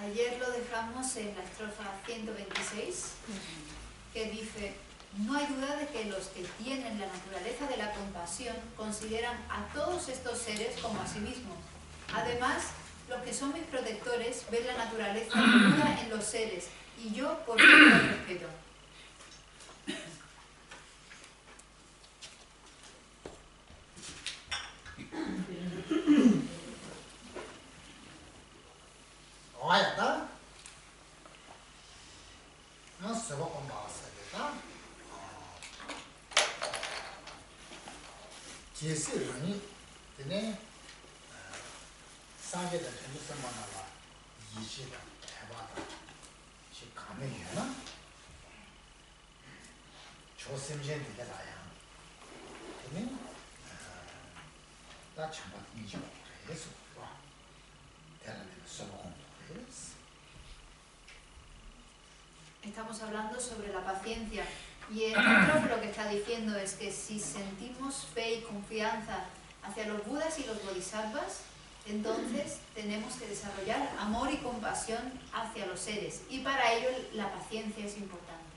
Ayer lo dejamos en la estrofa 126, que dice: no hay duda de que los que tienen la naturaleza de la compasión consideran a todos estos seres como a sí mismos. Además, los que son mis protectores ven la naturaleza pura en los seres, y yo por ello los respeto. Estamos hablando sobre la paciencia, y el otro lo que está diciendo es que si sentimos fe y confianza hacia los Budas y los Bodhisattvas, entonces tenemos que desarrollar amor y compasión hacia los seres, y para ello la paciencia es importante.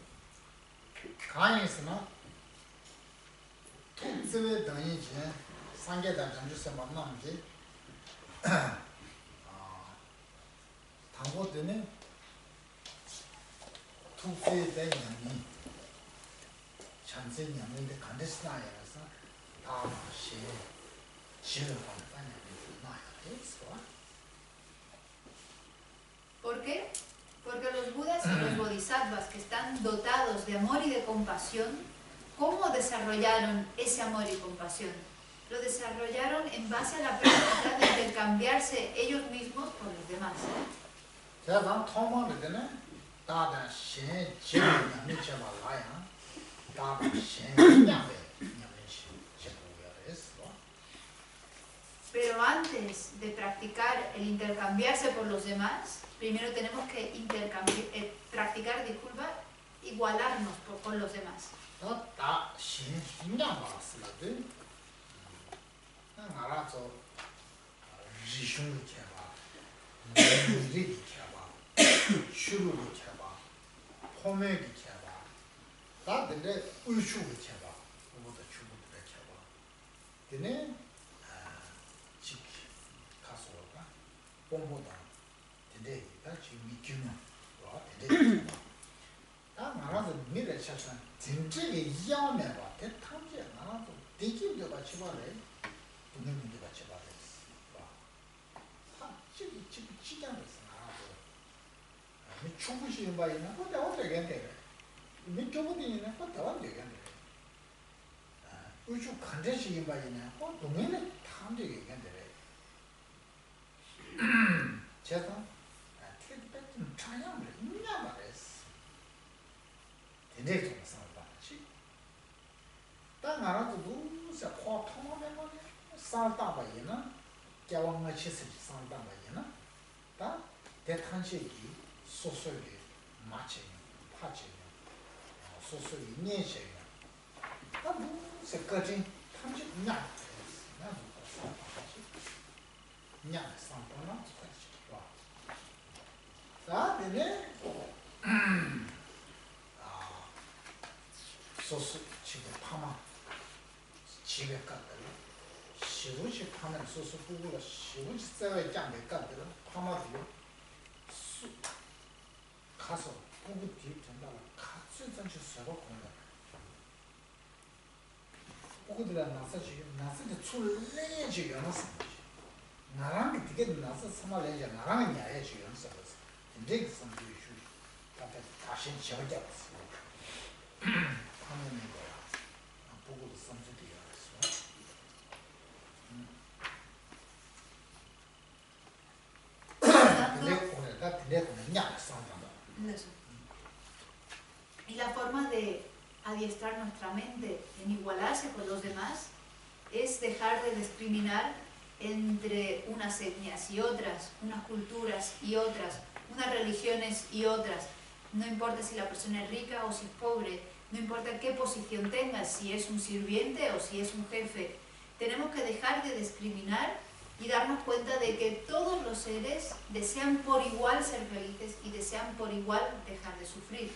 ¿Por qué? Porque los Budas y los Bodhisattvas, que están dotados de amor y de compasión, ¿cómo desarrollaron ese amor y compasión? Lo desarrollaron en base a la práctica de intercambiarse ellos mismos por los demás. 대상 통마를 되네. 다다 신 지금이 미쳐봐 라야. 다다 신 냥배 냥시 제고야 했어. Pero antes de practicar el intercambiarse por los demás, primero tenemos que practicar, disculpa, igualarnos con los demás. 다다 신 냥바스라데. 알아서 지숑을 켜봐. 무리를 켜봐. 슈루를 켜봐. 포메를 켜봐. 다들 의슈를 켜봐. 그보다 주부를 켜봐. 근데 직 가서 봐. 봄보다 근데가 지금 미규는 와 근데 다 나라도 미래 차선 진짜게 이야면 봐. 대탐지 나라도 되기도 같이 봐래. 동행도 같이 봐래. 와. 지금 시장에서 나라도 미 충분히 봐이나 근데 어떻게 된대. 미 조부디는 어떻게 된대. 우주 간대시 봐이나 동행은 탐지게 된대. 제가 좀 차양을 있냐 말했어. 굉장히 좀 상관없지. 딱 알아도 누구서 화 통하면 말이야. 살다봐이나 개왕을 치스지 살다봐이나 다 대탄식이 소설이 마치냐 파치냐 소설이 내시냐 다 누구서 거진 탐지 냐 나도 살다봐지 냐 살다나 자, 근데 소스 지금 파마 집에 갔다가 시우지 파는 소스 부부가 시우지 쌀에 짱에 갔다가 파마들요 수 가서 부부 뒤 전다가 같이 전체 서로 공다 부부들아 나서 지금 나서 출 내지 연습 나랑 되게 나서 스마레자 나랑 야해 지금 연습 되게 선도 이슈 앞에 다시 저기 왔어. 하는 거야. 보고도 선수들이 왔어. 근데 오늘 다 들려보는 냐 상담다. Y la forma de adiestrar nuestra mente en igualarse con los demás es dejar de discriminar entre unas etnias y otras, unas culturas y otras, unas religiones y otras. No importa si la persona es rica o si es pobre, no importa qué posición tenga, si es un sirviente o si es un jefe. Tenemos que dejar de discriminar y darnos cuenta de que todos los seres desean por igual ser felices y desean por igual dejar de sufrir.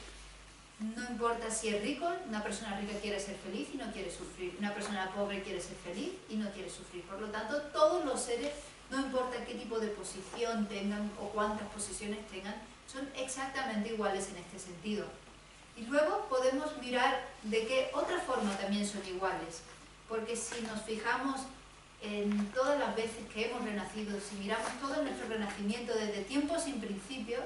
No importa si es rico, una persona rica quiere ser feliz y no quiere sufrir. Una persona pobre quiere ser feliz y no quiere sufrir. Por lo tanto, todos los seres, no importa qué tipo de posición tengan o cuántas posiciones tengan, son exactamente iguales en este sentido. Y luego podemos mirar de qué otra forma también son iguales. Porque si nos fijamos en todas las veces que hemos renacido, si miramos todo nuestro renacimiento desde tiempos sin principio,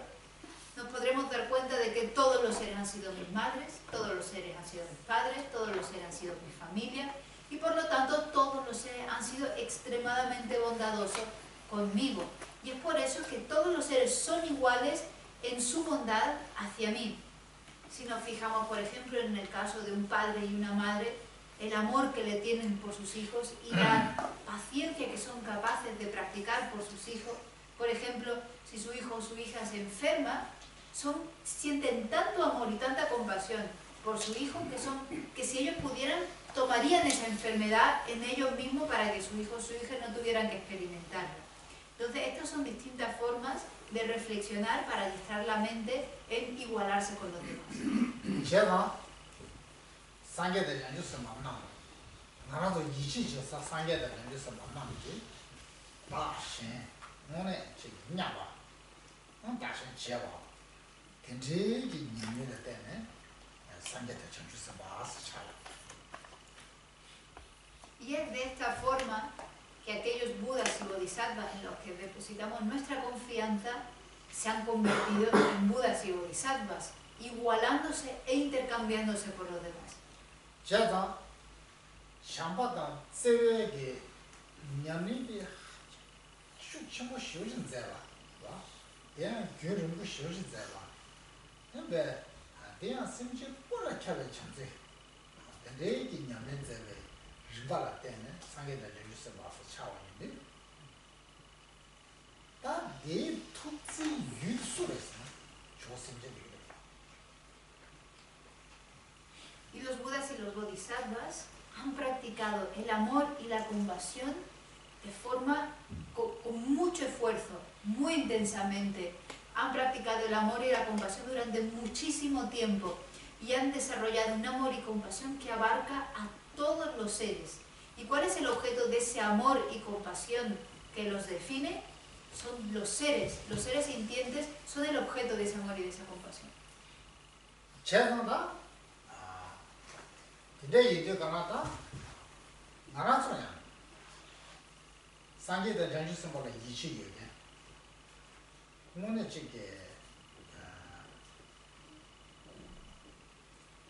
nos podremos dar cuenta de que todos los seres han sido mis madres, todos los seres han sido mis padres, todos los seres han sido mi familia, y por lo tanto todos los seres han sido extremadamente bondadosos conmigo. Y es por eso que todos los seres son iguales en su bondad hacia mí. Si nos fijamos, por ejemplo, en el caso de un padre y una madre, el amor que le tienen por sus hijos y la paciencia que son capaces de practicar por sus hijos. Por ejemplo, si su hijo o su hija se enferma, sienten tanto amor y tanta compasión por su hijo que si ellos pudieran, tomarían esa enfermedad en ellos mismos para que su hijo o su hija no tuvieran que experimentarla. Entonces, estas son distintas formas de reflexionar para adiestrar la mente en igualarse con los demás. 제가 상계대 연주서 만나. 나라도 이치셔서 상계대 연주서 만나지. 다신 오늘 지금 냐봐. 다신 제가 굉장히 인연이 때문에 상계대 연주서 와서 잘. Y es de esta forma que aquellos budas y bodhisattvas en los que depositamos nuestra confianza se han convertido en budas y bodhisattvas, igualándose e intercambiándose por los demás. 제가 샴바다 세외게 년리비 슈치모 쉬우진 제가 와 대한 교류는 그 쉬우지 자라. 근데 대한 심지 뭐라 차례 참지. 근데 이게 냐면 제가 리발라 때는 상계다 주스 봐서 차원인데. 다 투지 유수랬어. 조심적이래. Y los Budas y los Bodhisattvas han practicado el amor y la compasión de forma con mucho esfuerzo, muy intensamente. Han practicado el amor y la compasión durante muchísimo tiempo y han desarrollado un amor y compasión que abarca a todos los seres. ¿Y cuál es el objeto de ese amor y compasión que los define? Son los seres sintientes son el objeto de ese amor y de esa compasión. 근데 이제 가마다 나라서냐 상계의 전주 선보다 이치예요. 오늘 저게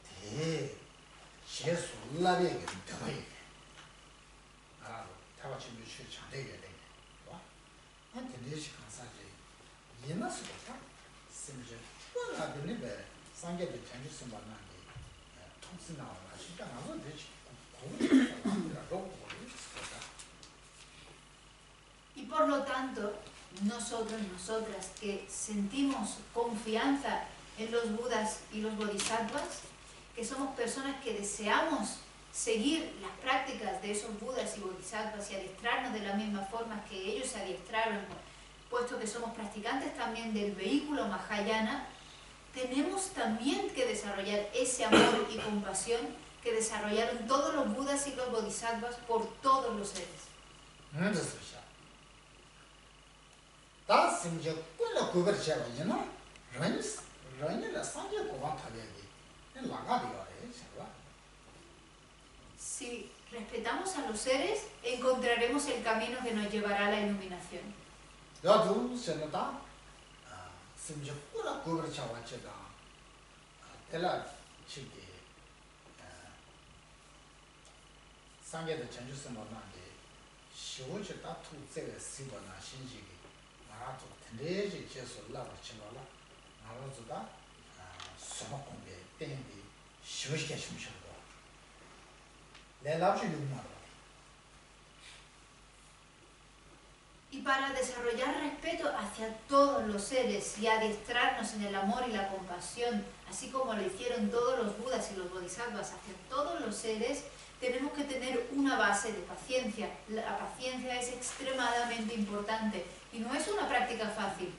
대 제수 올라베게 되어요. 타바 준비 실 장대게 되게. 와. 한테 내시 강사지. 이나스부터 심지 뭐라더니 배 상계의 전주 선보다 Y por lo tanto, nosotros, nosotras que sentimos confianza en los Budas y los Bodhisattvas, que somos personas que deseamos seguir las prácticas de esos Budas y Bodhisattvas y adiestrarnos de la misma forma que ellos se adiestraron, puesto que somos practicantes también del vehículo Mahayana, tenemos también que desarrollar ese amor y compasión que desarrollaron todos los Budas y los Bodhisattvas por todos los seres. Si respetamos a los seres, encontraremos el camino que nos llevará a la iluminación. 심지어 꾸라 고버 차와체다 텔라 치기 상계의 전주스 만나게 시오지 다투 제가 시도나 신지기 나라도 텐데지 제소 라고 치마라 나라도다 소목공배 땡디 시오시게 심셔도 내 나중에 누구나 Y para desarrollar respeto hacia todos los seres y adiestrarnos en el amor y la compasión, así como lo hicieron todos los Budas y los Bodhisattvas hacia todos los seres, tenemos que tener una base de paciencia. La paciencia es extremadamente importante y no es una práctica fácil.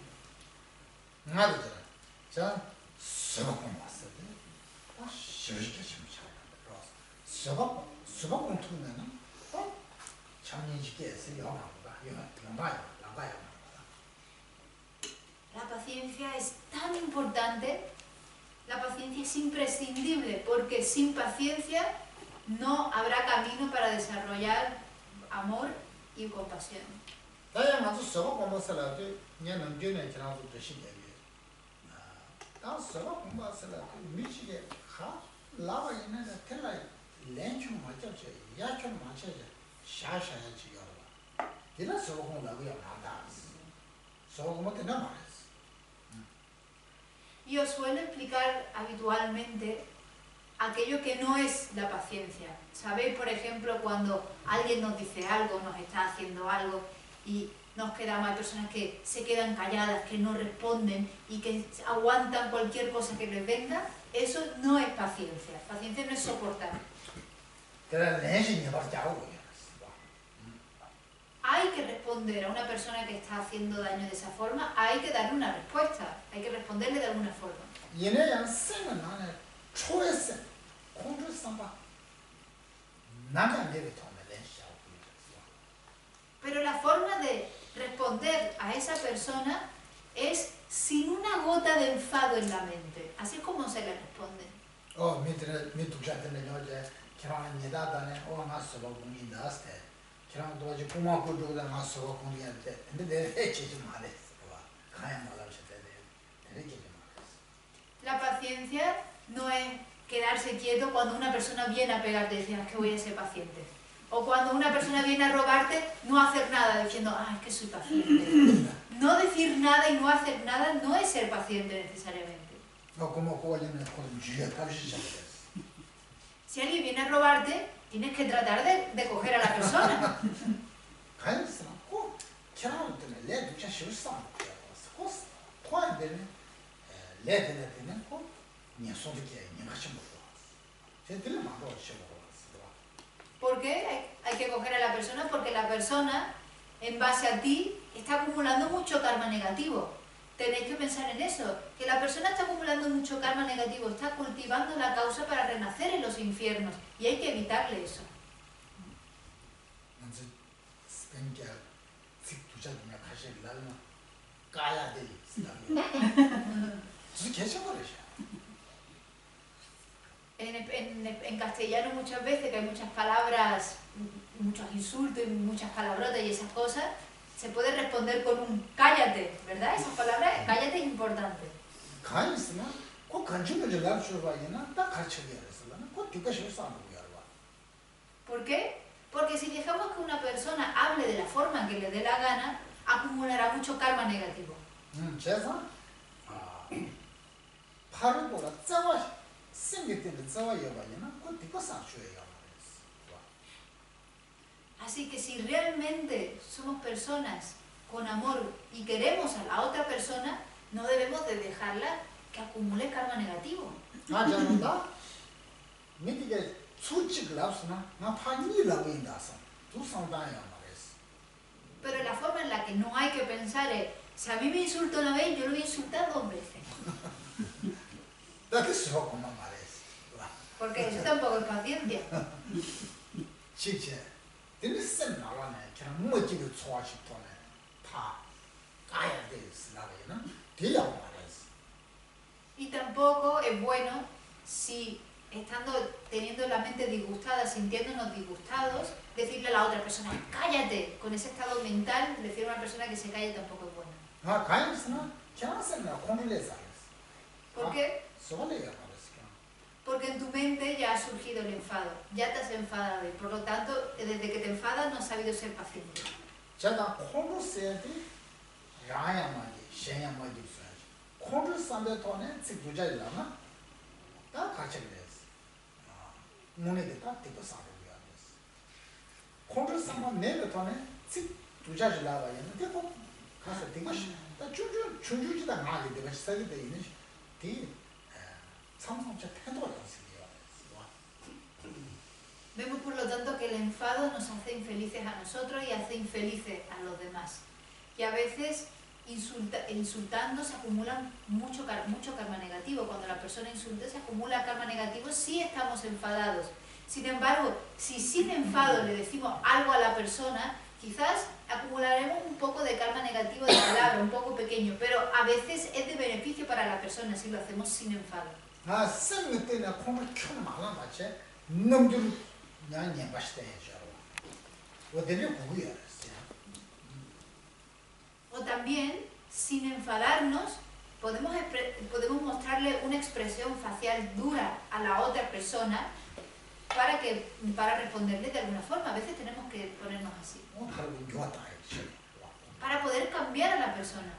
La paciencia es tan importante, la paciencia es imprescindible, porque sin paciencia no habrá camino para desarrollar amor y compasión. Yo suelo explicar habitualmente aquello que no es la paciencia. ¿Sabéis, por ejemplo, cuando alguien nos dice algo, nos está haciendo algo y nos quedamos, hay personas que se quedan calladas, que no responden y que aguantan cualquier cosa que les venga? Eso no es paciencia. Paciencia no es soportar. Hay que responder a una persona que está haciendo daño de esa forma, hay que darle una respuesta, hay que responderle de alguna forma. Pero la forma de responder a esa persona es sin una gota de enfado en la mente. Así es como se le responde. La paciencia no es quedarse quieto cuando una persona viene a pegarte y decir, es que voy a ser paciente. O cuando una persona viene a robarte, no hacer nada diciendo, es que soy paciente. No decir decir nada y no hacer nada no es ser paciente necesariamente. Si alguien viene a robarte, tienes que tratar de coger a la persona. ¿Por qué hay que coger a la persona? Porque la persona, en base a ti, está acumulando mucho karma negativo. Tenéis que pensar en eso, que la persona está acumulando mucho karma negativo, está cultivando la causa para renacer en los infiernos, y hay que evitarle eso. En castellano muchas veces, que hay muchas palabras, muchos insultos y muchas palabrotas y esas cosas, se puede responder con un cállate, ¿verdad? Esas palabras, cállate es importante. ¿Por qué? Porque si dejamos que una persona hable de la forma que le dé la gana, acumulará mucho karma negativo. Así que si realmente somos personas con amor y queremos a la otra persona, no debemos de dejarla que acumule karma negativo. Pero la forma en la que no hay que pensar es, si a mí me insultó una vez, yo lo voy a insultar 2 veces. Porque eso tampoco es paciencia. Y tampoco es bueno si teniendo la mente disgustada, sintiéndonos disgustados, decirle a la otra persona, cállate. Con ese estado mental, decir a una persona que se calle tampoco es bueno. ¿Por qué? Porque en tu mente ya ha surgido el enfado, ya te has enfadado y por lo tanto, desde que te enfadas no has sabido ser paciente. Vemos por lo tanto que el enfado nos hace infelices a nosotros y hace infelices a los demás. Y a veces insultando se acumula mucho karma negativo. Cuando la persona insulta se acumula karma negativo si estamos enfadados. Sin embargo, si sin enfado le decimos algo a la persona, quizás acumularemos un poco de karma negativo de palabra, un poco pequeño, pero a veces es de beneficio para la persona si lo hacemos sin enfado. O también, sin enfadarnos, podemos mostrarle una expresión facial dura a la otra persona para responderle de alguna forma. A veces tenemos que ponernos así. Para poder cambiar a la persona.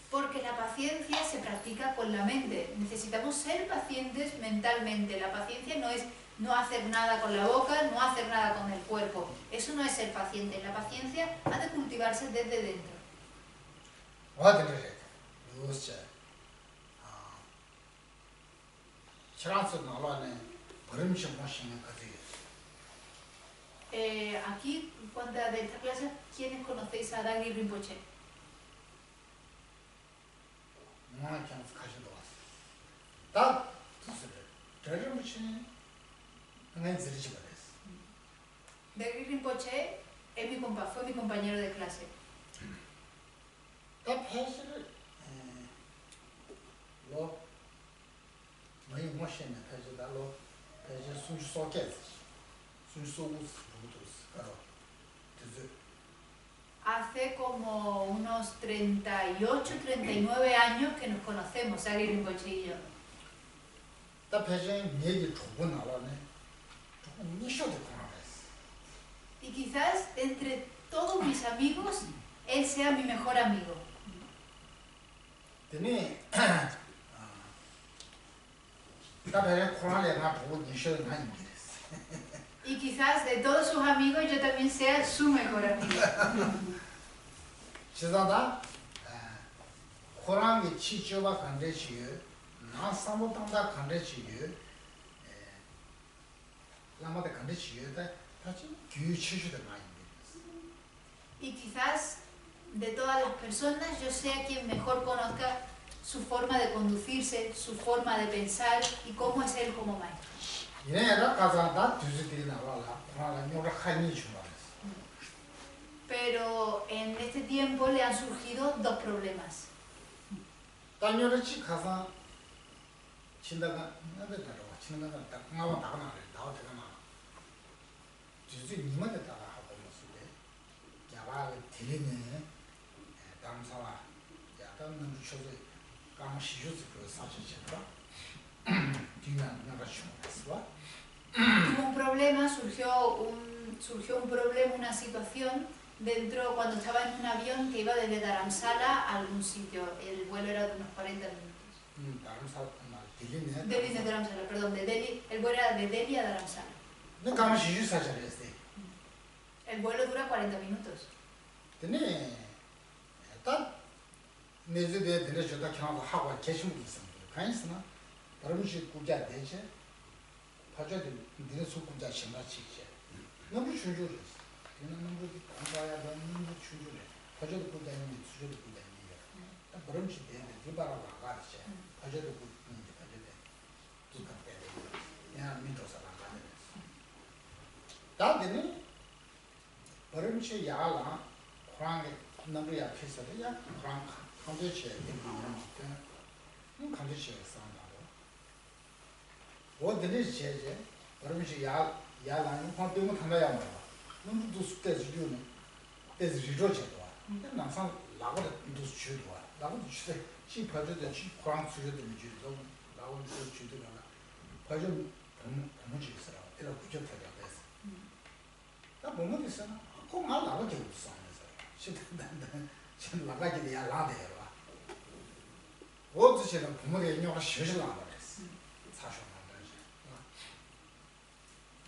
Porque la paciencia se practica con la mente. Necesitamos ser pacientes mentalmente. La paciencia no es no hacer nada con la boca, no hacer nada con el cuerpo. Eso no es ser paciente. La paciencia ha de cultivarse desde dentro. Aquí, en cuanto a de esta clase, ¿quiénes conocéis a Dagny Rinpoche? Dagny Rinpoche fue mi compañero de clase. Hace como unos 38, 39 años que nos conocemos, Dagri Rinpoche y yo. Y quizás entre todos mis amigos, él sea mi mejor amigo. Y quizás de todos sus amigos yo también sea su mejor amigo. Y quizás de todas las personas yo sea quien mejor conozca su forma de conducirse, su forma de pensar y cómo es él como maestro. Pero en este tiempo le han surgido dos problemas. Tuvo un problema, surgió un problema, una situación dentro cuando estaba en un avión que iba desde Dharamsala a algún sitio. El vuelo era de unos 40 minutos. Delhi de Dharamsala, perdón, de Delhi, el vuelo era de Delhi a Dharamsala. El vuelo dura 40 minutos.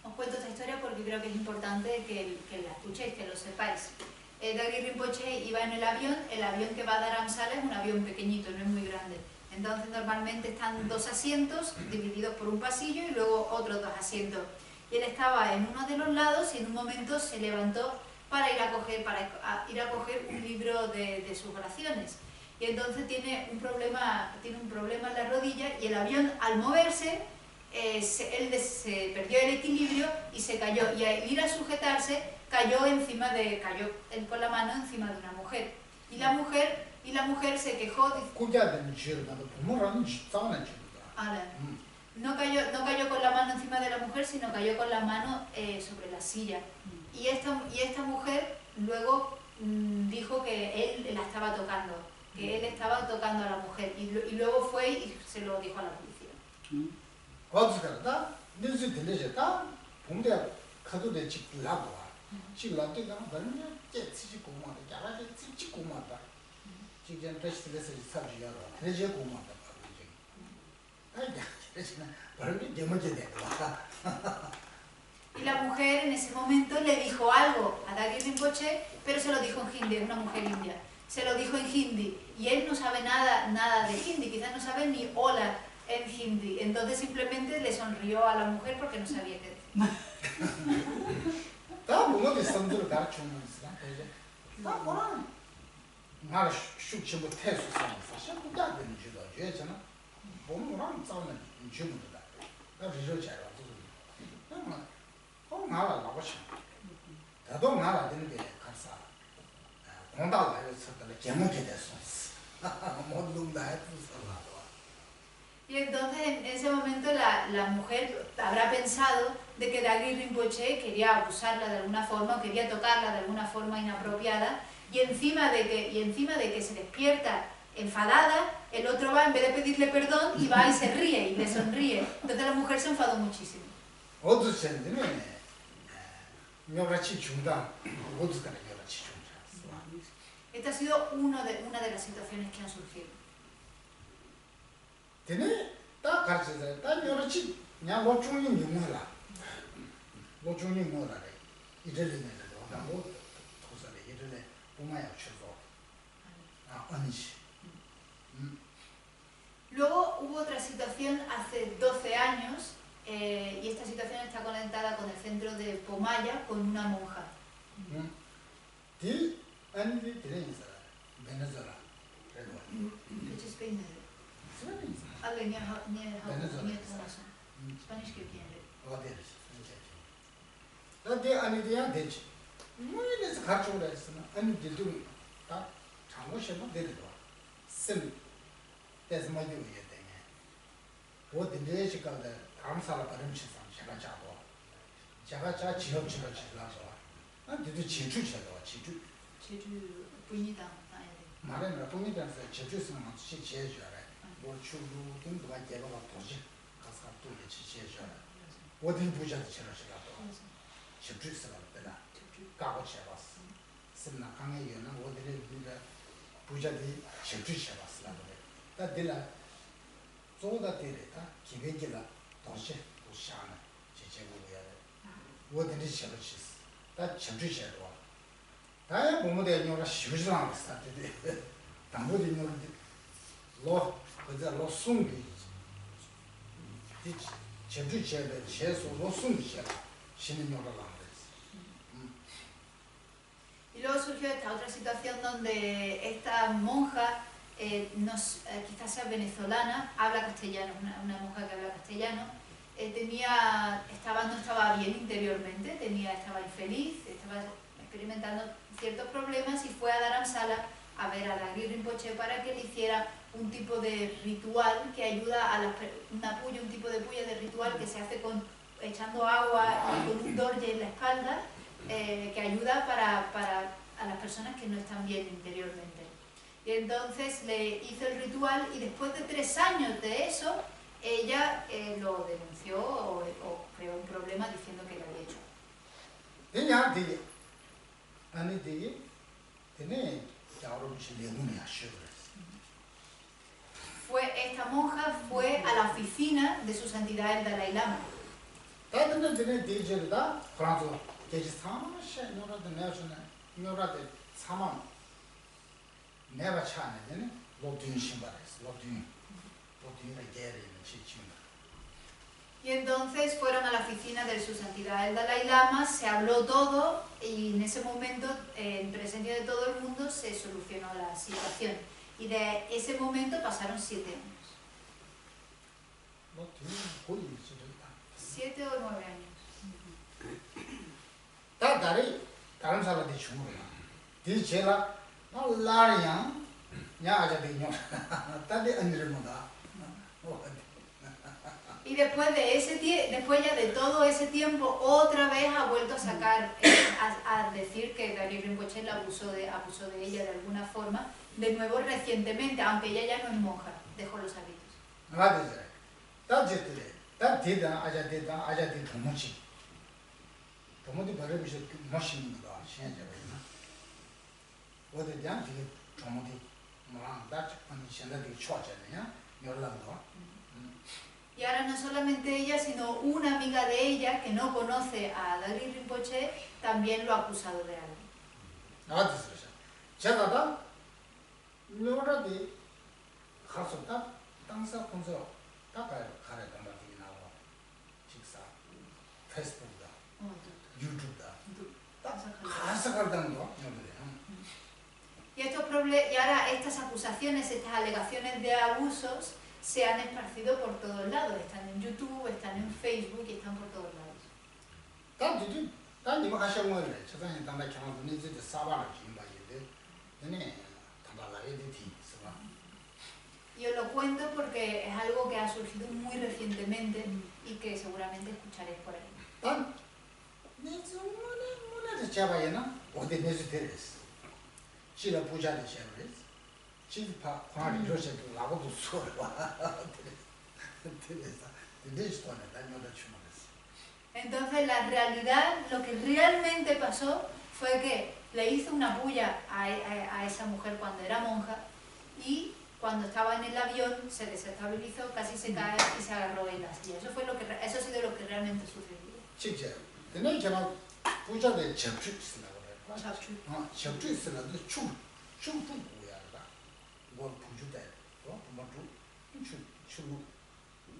Os cuento esta historia porque creo que es importante que la escuchéis, que lo sepáis. Dagri Rinpoche iba en el avión que va a Dharamsala es un avión pequeñito, no es muy grande. Entonces normalmente están dos asientos divididos por un pasillo y luego otros dos asientos. Y él estaba en uno de los lados y en un momento se levantó para ir a coger un libro de sus oraciones. Y entonces tiene un problema en la rodilla y el avión al moverse él se perdió el equilibrio y se cayó, y al ir a sujetarse cayó él con la mano encima de una mujer, y la mujer se quejó, no cayó con la mano encima de la mujer, sino cayó con la mano sobre la silla, y esta mujer luego dijo que él la estaba tocando, que él estaba tocando a la mujer, y luego fue y se lo dijo a la policía. Y la mujer en ese momento le dijo algo a Dagri Rinpoche, pero se lo dijo en hindi, es una mujer india. Se lo dijo en hindi y él no sabe nada de hindi, quizás no sabe ni hola en hindi. Entonces simplemente le sonrió a la mujer porque no sabía qué decir. Y entonces en ese momento la mujer habrá pensado de que Dagri Rinpoche quería abusarla de alguna forma, o quería tocarla de alguna forma inapropiada, Y encima de que se despierta enfadada, el otro va, en vez de pedirle perdón, y va y se ríe y le sonríe. Entonces la mujer se enfadó muchísimo. Esta ha sido una de las situaciones que han surgido. Luego hubo otra situación hace 12 años, y esta situación está conectada con el centro de Pomaya, con una monja. Y luego surgió esta otra situación donde esta monja, quizás sea venezolana, habla castellano, una monja que habla castellano, no estaba bien interiormente, estaba infeliz, estaba experimentando ciertos problemas y fue a Dharamsala a ver a Dagri Rinpoche para que le hiciera un tipo de ritual que ayuda a un tipo de puya de ritual que se hace echando agua y con un dorje en la espalda, que ayuda a las personas que no están bien interiormente. Y entonces le hizo el ritual y después de 3 años de eso, ella lo denunció o creó un problema diciendo que lo había hecho. Esta monja fue a la oficina de su santidad el Dalai Lama. Y entonces fueron a la oficina de su santidad el Dalai Lama, se habló todo y en ese momento, en presencia de todo el mundo, se solucionó la situación. Y de ese momento pasaron 7 años. 7 o 9 años. Y después ya de todo ese tiempo, otra vez ha vuelto a sacar, a decir que Dagri Rinpoche abusó de ella de alguna forma, de nuevo recientemente, aunque ella ya no es monja, dejó los hábitos. Y ahora no solamente ella, sino una amiga de ella que no conoce a Dagri Rinpoche también lo ha acusado de algo. Y ahora estas acusaciones, estas alegaciones de abusos se han esparcido por todos lados. Están en YouTube, están en Facebook y están por todos lados. Y os lo cuento porque es algo que ha surgido muy recientemente y que seguramente escucharéis por ahí. chila puja de chéveres. Chile pa cuando yo se tu lago tu solo. Entonces la realidad, lo que realmente pasó fue que le hizo una bulla a esa mujer cuando era monja y cuando estaba en el avión se desestabilizó, casi se cae y se agarró en la silla. Eso ha sido lo que realmente sucedió. Sí, tenés que no puja de chapchus la verdad. Chapchus la de chu ya la. Gol puju de, ¿no? Chu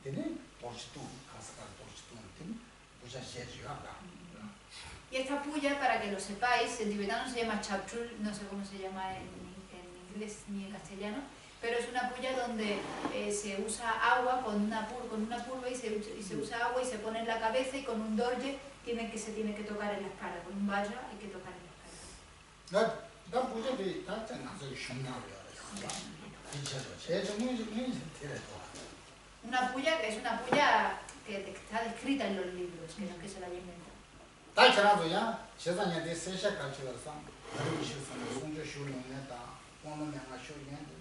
tenés porchito, casa porchito, tenés puja la. Y esta puya, para que lo sepáis, en tibetano se llama chapchul, no sé cómo se llama en inglés ni en castellano, pero es una puya donde se usa agua con una purva y se usa agua y se pone en la cabeza y con un dorje se tiene que tocar en la cara, con un vajra hay que tocar en la cara. La puya de tata no soy shunnario. Una puya que es una puya que está descrita en los libros, que no es que se la haya inventado. 다이처럼도 야 세상에 세세 가지고서 아주 실수는 손주 쇼는다 오늘 내가 쇼인데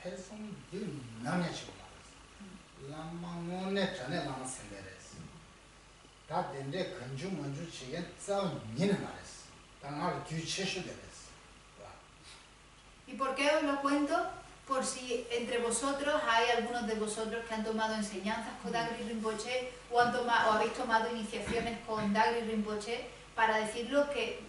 태성 일 남의 치고 말았어 람망원에 전에 남았어 내랬어 다 된데 건주 먼저 지게 싸운 니는 말했어 당할 뒤치셔 되랬어 ¿Y por qué os lo cuento? Por si entre vosotros hay algunos de vosotros que han tomado enseñanzas con Dagri Rinpoche o habéis tomado iniciaciones con Dagri Rinpoche para deciros que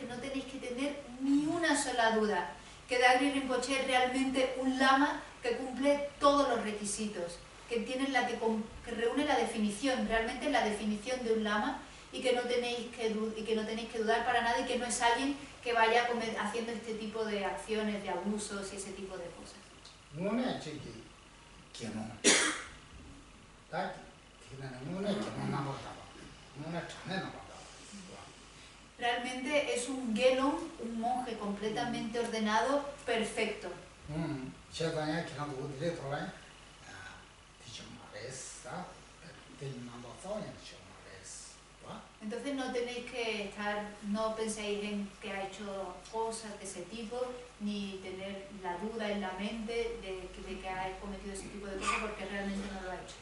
no tenéis que tener ni una sola duda, que Dagri Rinpoche es realmente un lama que cumple todos los requisitos, que reúne la definición, realmente la definición de un lama y que no tenéis que dudar para nada y que no es alguien que vaya haciendo este tipo de acciones, de abusos y ese tipo de cosas. Realmente es un gelon, un monje completamente ordenado, perfecto. Entonces no penséis en que ha hecho cosas de ese tipo, ni tener la duda en la mente de que ha cometido ese tipo de cosas, porque realmente no lo ha hecho.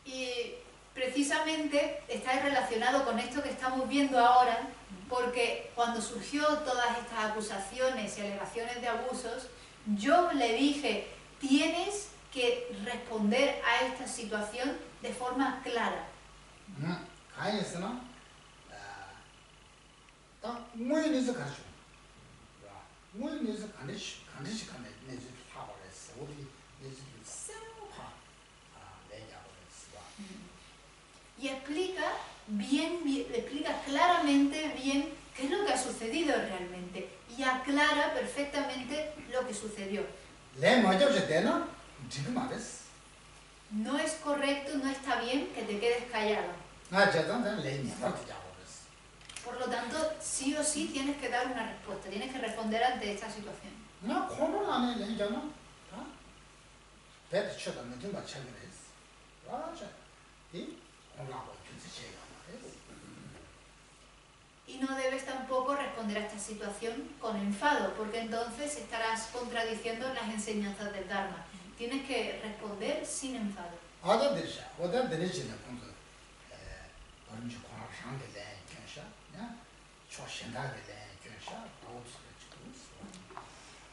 Y precisamente está relacionado con esto que estamos viendo ahora, porque cuando surgió todas estas acusaciones y alegaciones de abusos, yo le dije, tienes que responder a esta situación de forma clara. Y explica claramente bien qué es lo que ha sucedido realmente y aclara perfectamente lo que sucedió. No es correcto, no está bien que te quedes callado. Por lo tanto, sí o sí tienes que dar una respuesta, tienes que responder ante esta situación. Y no debes tampoco responder a esta situación con enfado, porque entonces estarás contradiciendo las enseñanzas del Dharma. Tienes que responder sin enfado.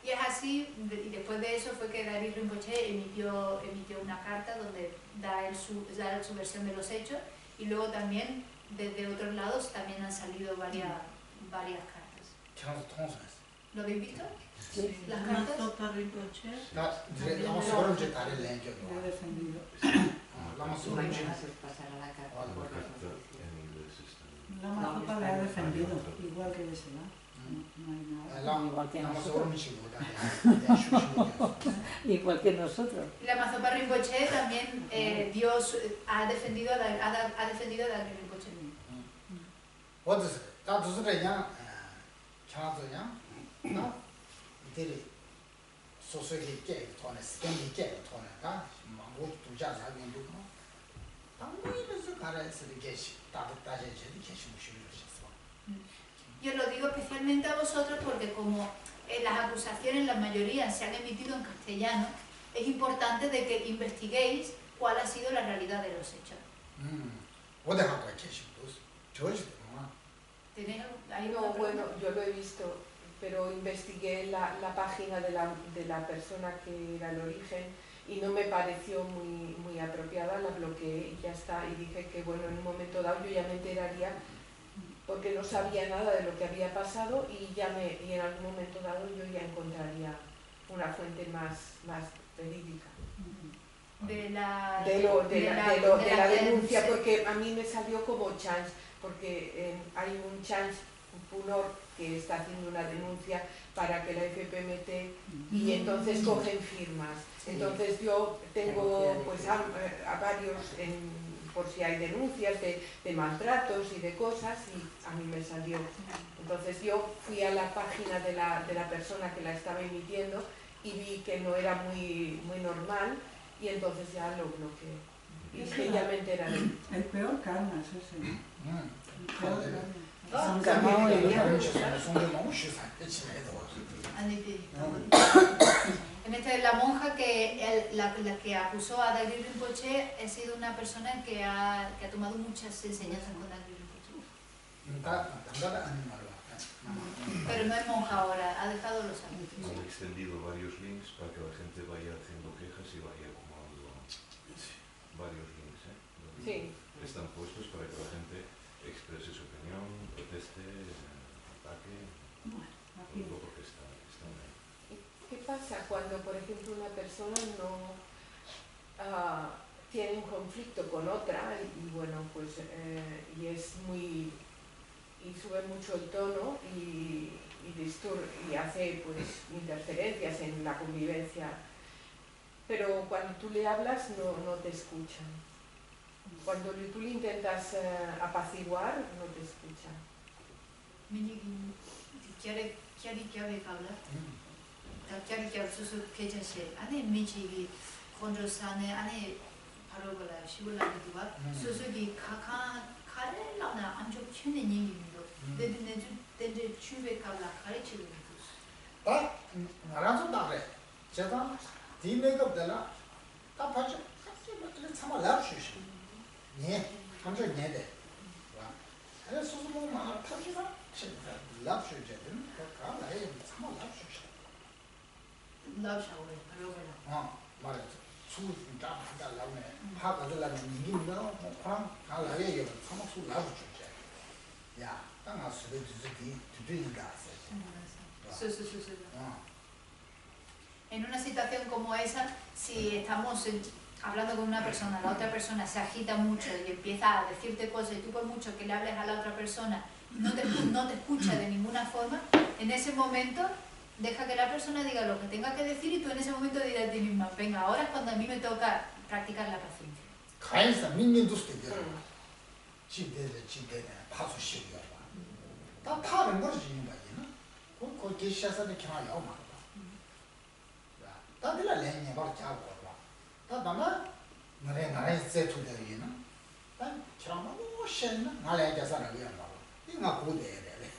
Y es así, y después de eso fue que Dagri Rinpoche emitió una carta donde da su versión de los hechos, y luego también desde otros lados también han salido varias cartas. ¿Lo habéis visto? Sí. Las cartas. Lama Zopa le ha defendido, igual que ese, ¿no? No hay nada. La Igual que más nosotros. Igual que nosotros. Y la Mazopa Rinpoche también ha defendido a Dagri Rinpoche. Pues, tanto se ya, chazo ya, ¿no? Dile, sosoki que tone, skendi que tone, ¿tá? Mango tu ya la bien du, ¿no? También es para ese que es, ta gente que es mucho más. Yo lo digo especialmente a vosotros porque como las acusaciones, la mayoría se han emitido en castellano, es importante de que investiguéis cuál ha sido la realidad de los hechos. ¿Tenéis No, bueno, yo lo he visto, pero investigué la página de la persona que era el origen y no me pareció muy apropiada, la bloqueé y ya está. Y dije que bueno, en un momento dado yo ya me enteraría porque no sabía nada de lo que había pasado y en algún momento dado yo ya encontraría una fuente más verídica. De la denuncia, porque a mí me salió como chance, porque hay un chance, un punor que está haciendo una denuncia para que la FPMT y entonces cogen firmas. Entonces yo tengo pues a varios por si hay denuncias de maltratos y de cosas y a mí me salió. Entonces yo fui a la página de la persona que la estaba emitiendo y vi que no era muy normal y entonces ya lo bloqueé. Y es que ya me enteraré. El peor karma es ese, ¿no? El peor la monja la que acusó a Dagri Rinpoche ha sido una persona que ha tomado muchas enseñanzas con Dagri Rinpoche. Pero no es monja ahora, ha dejado los hábitos. Han extendido varios links para que la gente vaya haciendo quejas y vaya acumulando varios links. Sí. Están puestos para que la gente exprese su opinión, proteste, ataque, todo porque están ahí. ¿Qué pasa cuando, por ejemplo, una persona no tiene un conflicto con otra y bueno, pues y es muy y sube mucho el tono y hace pues interferencias en la convivencia, pero cuando tú le hablas no te escuchan. Cuando tú le intentas apaciguar, no te escuchan. ¿Quiere hablar? quiere susu kejense ane michi konjosane ane parogola shibula diwa susu di kare lana amjo chune nyingi mido de chube kabla kare chilu 다 나라서 다래 제가 디메이크업 되나 다 봐줘 같이 참아 랍슈시 네 함저 네데 와 아니 소소모 마 타지가 랍슈제든 가라에 참아 랍슈시 랍샤오레 parogola 말해 수 진짜 한다 라네 하가들라는 얘기인가 그냥 가라에 참아 수 랍슈제 야 땅아 수도 뒤뒤인가 En una situación como esa, si estamos hablando con una persona, la otra persona se agita mucho y empieza a decirte cosas y tú por mucho que le hables a la otra persona no te escucha de ninguna forma, en ese momento deja que la persona diga lo que tenga que decir y tú en ese momento dirás a ti misma, venga, ahora es cuando a mí me toca practicar la paciencia. 가인사 민민도 스테이죠. 집대 파수 시기가 다 다른 거지 이거는. 그 계시사서 경화요 막. 다들 레니 bar 자고 봐. 다 담아 나래 세트되기는. 다 처음에 뭐셨나? 나래 자사는 그냥 봐. 이거 고대래.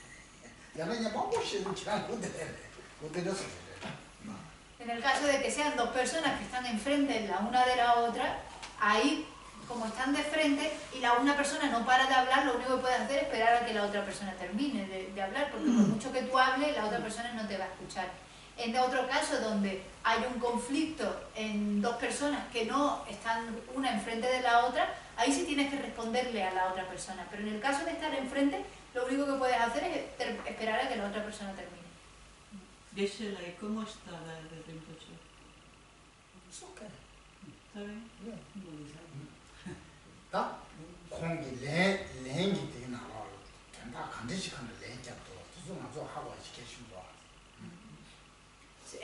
야는 뭐 뭐시는 지난 고대래. 고대려서 En el caso de que sean dos personas que están enfrente la una de la otra, ahí como están de frente y una persona no para de hablar, lo único que puede hacer es esperar a que la otra persona termine de hablar, porque por mucho que tú hables, la otra persona no te va a escuchar. En otro caso, donde hay un conflicto en dos personas que no están una enfrente de la otra, ahí sí tienes que responderle a la otra persona. Pero en el caso de estar enfrente, lo único que puedes hacer es esperar a que la otra persona termine. Dísela, ¿y cómo está la de Rinpoche? ¿Está bien? 다 공기 랭기 되나 봐. 다 간지식하는 랭기도 무슨 아주 하고 시켜주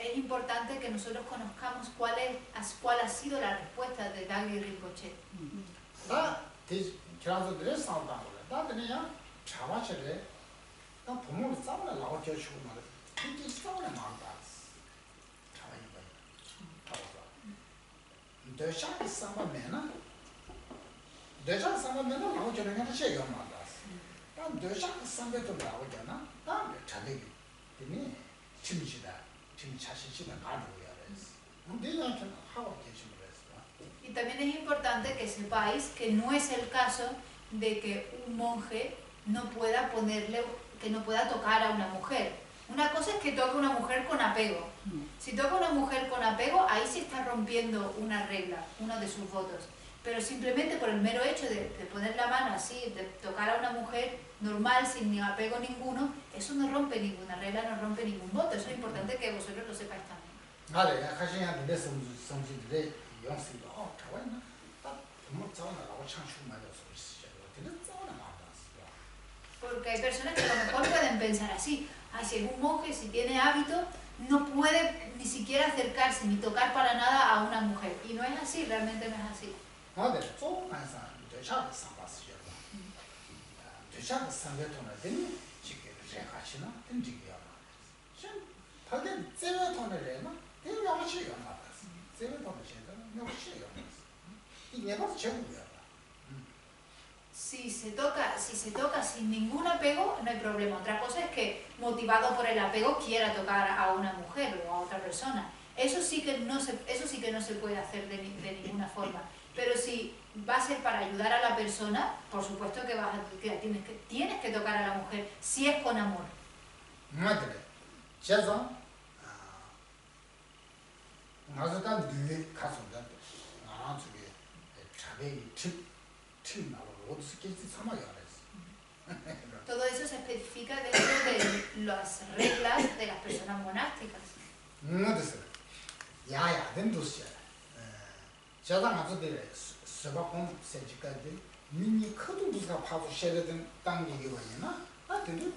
es importante que nosotros conozcamos cuál ha sido la respuesta de Dagli Rinpoche. 다 그래서 그래서 싸운다 그래. 다 그냥 차와셔래. 다 부모를 싸우나 나와 겨주고 말해. 이게 싸우나 말다. 차와이 봐. 봐봐. 대샤기 싸움면은 대샤 싸움면은 나와 저는 그냥 시에요 말다. 다 대샤 싸움에도 나오잖아. 다 자대기. 되니 침시다. 침 자신시다 가지고야 그래서. 근데 이제 하고 계신 Y también es importante que sepáis que no es el caso de que un monje no pueda que no pueda tocar a una mujer. Una cosa es que toque a una mujer con apego. Si toca a una mujer con apego, ahí sí está rompiendo una regla, uno de sus votos. Pero simplemente por el mero hecho de poner la mano así, de tocar a una mujer normal, sin ni apego ninguno, eso no rompe ninguna regla, no rompe ningún voto. Eso es importante que vosotros lo sepáis también. Vale, 하시냐는데 성질들이 영수도 타와나 딱 뭐 싸우나라고 창출 맞아서 있으셔. 근데 싸우나 맞았어. Porque hay personas que a lo mejor pueden pensar así, si es un monje, si tiene hábito, no puede ni siquiera acercarse ni tocar para nada a una mujer. Y no es así, realmente no es así. 근데 조금만서 대샤가 상봤어요. 대샤가 상배통을 되니 지금 제가 하시나 된지기야. 좀 다들 제외통을 해나 되게 하시요 맞았어. 제외통을 해도 하시요 맞았어. 이 내가 제국이야. Si se toca sin ningún apego, no hay problema. Otra cosa es que, motivado por el apego, quiera tocar a una mujer o a otra persona. Eso sí que no se puede hacer de ninguna forma. Pero si va a ser para ayudar a la persona, por supuesto que tienes que tocar a la mujer, si es con amor. 맞아요. 제가 나서다 늘 가서다 나랑 저기 자베이 팁 나오고 어디서 깨지 삼아야 그랬어. Todo eso se especifica dentro de las reglas de las personas monásticas. 어디서 야야 된 도시야. 제가 나서들 서바콘 세지까지 미니 커도 무슨 파도 쉐르든 땅 얘기가 있나? 아 근데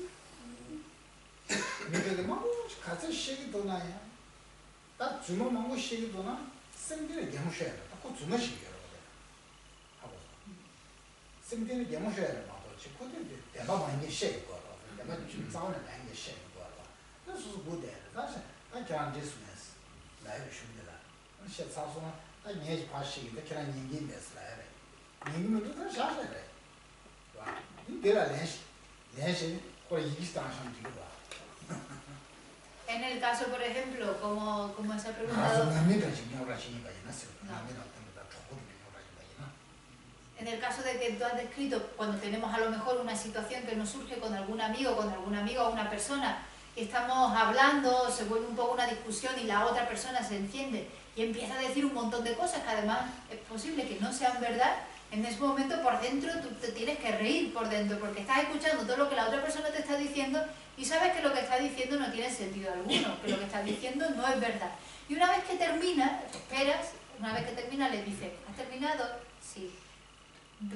미래에 막 가서 시기도 나야. 딱 주먹 먹고 시기도 나. 생들이 개무셔야 돼. 딱 주먹 시기야. 하고. 생들이 개무셔야 돼. 맞아. 지금도 대박 많이 시기 거라. 내가 좀 싸우는 많이 시기 거라. 그래서 못해. 다시 나 그냥 디스미스. 나이를 줍니다. 시 사소나 나 내지 파시기도 그냥 얘기 됐어요. 얘기는 또 샤셔야 돼. 와. 내가 내시 거의 이기스 당선 되고 봐. En el caso, por ejemplo, como se ha preguntado, en el caso de que tú has descrito, cuando tenemos a lo mejor una situación que nos surge con algún amigo o una persona, y estamos hablando, se vuelve un poco una discusión y la otra persona se enciende y empieza a decir un montón de cosas que además es posible que no sean verdad, en ese momento por dentro tú te tienes que reír por dentro, porque estás escuchando todo lo que la otra persona te está diciendo y sabes que lo que está diciendo no tiene sentido alguno, que lo que está diciendo no es verdad. Y una vez que termina, te esperas, una vez que termina le dices, ¿has terminado? Sí.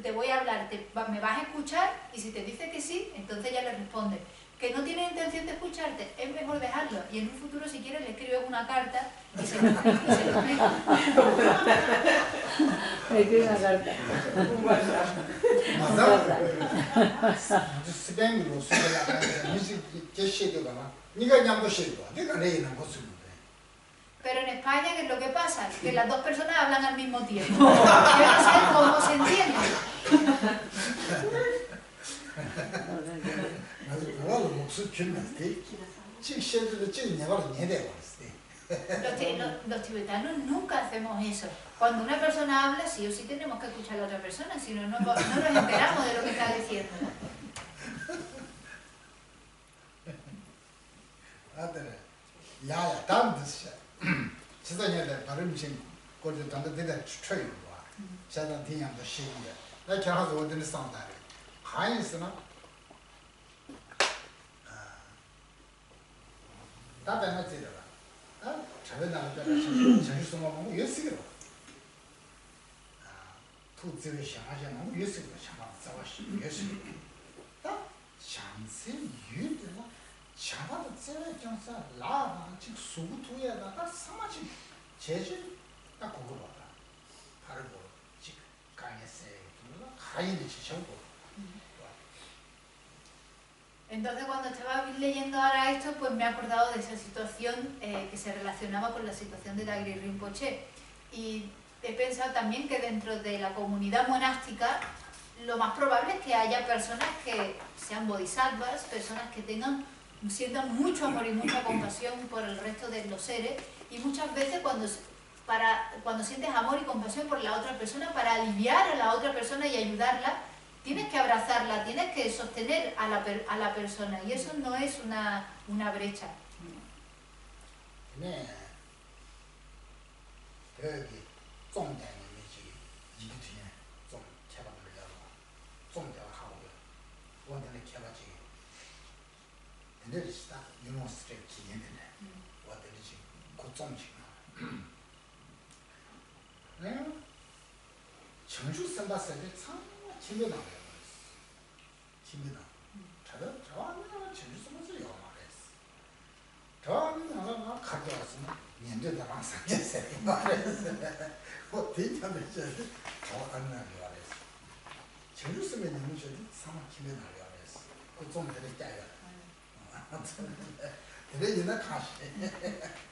Te voy a hablar, me vas a escuchar y si te dice que sí, entonces ya le respondes. Que no tiene intención de escucharte, es mejor dejarlo. Y en un futuro, si quieres, le escribes una carta y se lo explico. Escribe una carta. Un WhatsApp. Pero en España, ¿qué es lo que pasa? Que las dos personas hablan al mismo tiempo. Yo no sé cómo se entiende. Los tibetanos nunca hacemos eso. Cuando una persona habla, sí o sí tenemos que escuchar a la otra persona, si no, no nos enteramos de lo que está diciendo. 장사도 제일 정사 라가 지금 수구투에다가 사마지 제주 딱 그거 봐라. 다르고 지금 강했어요. 가인이 지셔고. Entonces cuando estaba leyendo ahora esto, pues me he acordado de esa situación que se relacionaba con la situación de Dagri Rinpoche. Y he pensado también que dentro de la comunidad monástica lo más probable es que haya personas que sean bodhisattvas, personas que sientan mucho amor y mucha compasión por el resto de los seres, y muchas veces cuando sientes amor y compasión por la otra persona, para aliviar a la otra persona y ayudarla, tienes que abrazarla, tienes que sostener a la persona, y eso no es una brecha.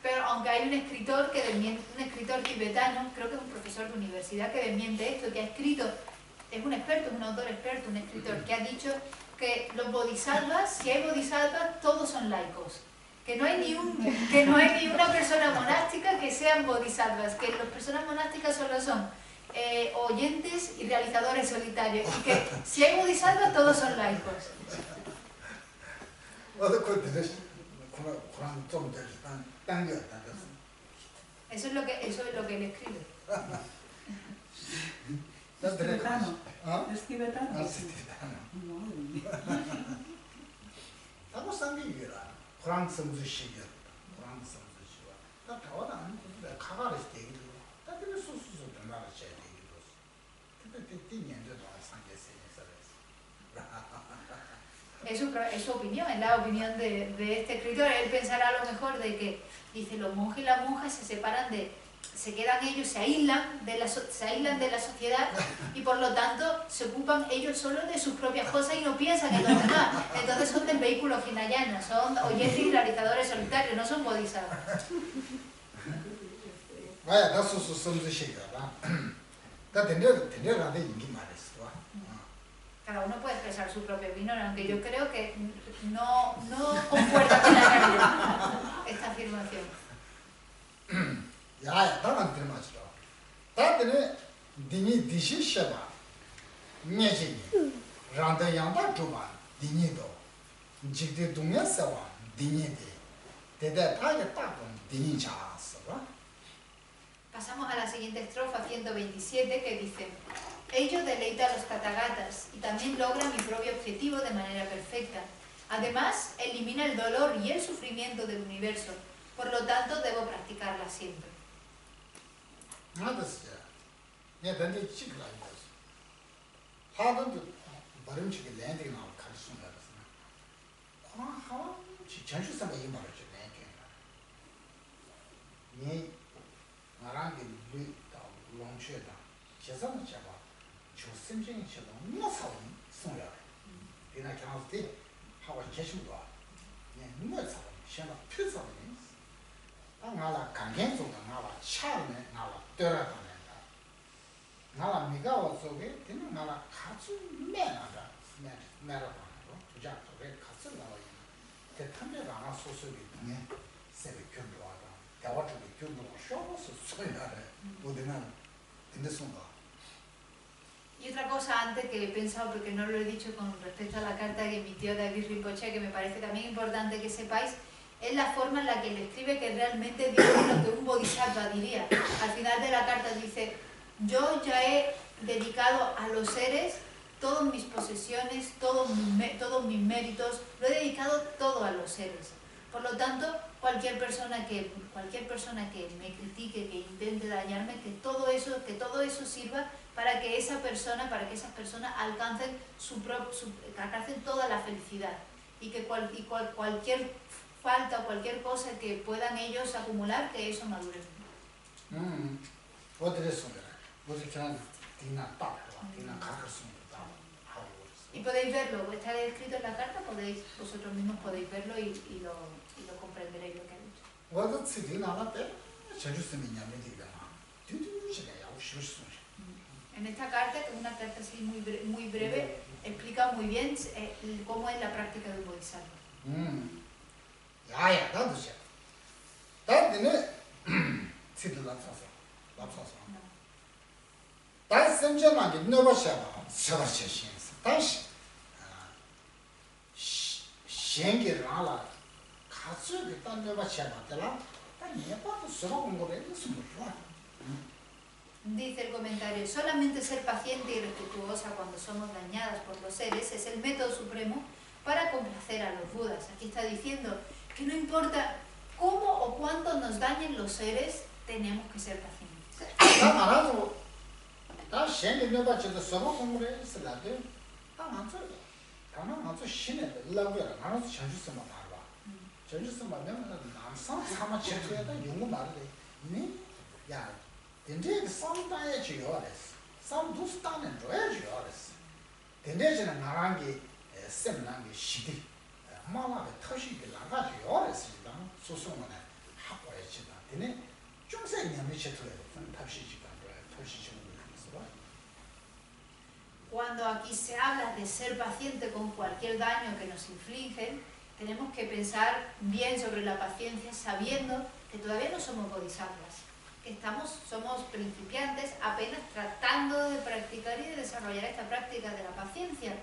Pero aunque hay un escritor un escritor tibetano, creo que es un profesor de universidad que desmiente esto, que ha escrito, es un experto, es un autor experto, un escritor, que ha dicho que los bodhisattvas, si hay bodhisattvas, todos son laicos. Que no hay ni una persona monástica que sean bodhisattvas, que las personas monásticas solo son oyentes y realizadores solitarios, y que si hay bodhisattvas, todos son laicos. Eso es lo que él escribe. ¿Es tibetano? ¿Es tibetano? Es su opinión, es la opinión de este escritor. Él pensará a lo mejor de que, dice, los monjes y las monjas se separan se quedan ellos, se aíslan de la sociedad, y por lo tanto se ocupan ellos solo de sus propias cosas y no piensan en los demás. Entonces son del vehículo hinayana, son oyentes y realizadores solitarios, no son bodhisattvas. Cada uno puede expresar su propia opinión, aunque yo creo que no concuerda con la realidad esta afirmación. Pasamos a la siguiente estrofa, 127, que dice: ello deleita a los Tathagatas y también logra mi propio objetivo de manera perfecta. Además, elimina el dolor y el sufrimiento del universo. Por lo tanto, debo practicarla siempre. Y otra cosa antes que he pensado, porque no lo he dicho con respecto a la carta que emitió David Rinpoche, que me parece también importante que sepáis, es la forma en la que él escribe, que realmente dice lo que un bodhisattva diría. Al final de la carta dice: yo ya he dedicado a los seres todas mis posesiones, todos mis méritos, lo he dedicado todo a los seres. Por lo tanto, cualquier persona que me critique, que intente dañarme, que todo eso sirva para que esas personas alcancen toda la felicidad. y que cualquier falta o cualquier cosa que puedan ellos acumular, que eso madure. Y podéis verlo, está escrito en la carta, vosotros mismos podéis verlo y lo comprenderéis lo que ha dicho. En esta carta, que es una carta así muy breve, explica muy bien cómo es la práctica de un bodhisattva. Dice el comentario, solamente ser paciente y respetuosa cuando somos dañadas por los seres es el método supremo para complacer a los budas. Aquí está diciendo que no importa cómo o cuánto nos dañen los seres, tenemos que ser pacientes. Cuando aquí se habla de ser paciente con cualquier daño que nos infligen, tenemos que pensar bien sobre la paciencia sabiendo que todavía no somos bodhisattvas, que somos principiantes apenas tratando de practicar y de desarrollar esta práctica de la paciencia.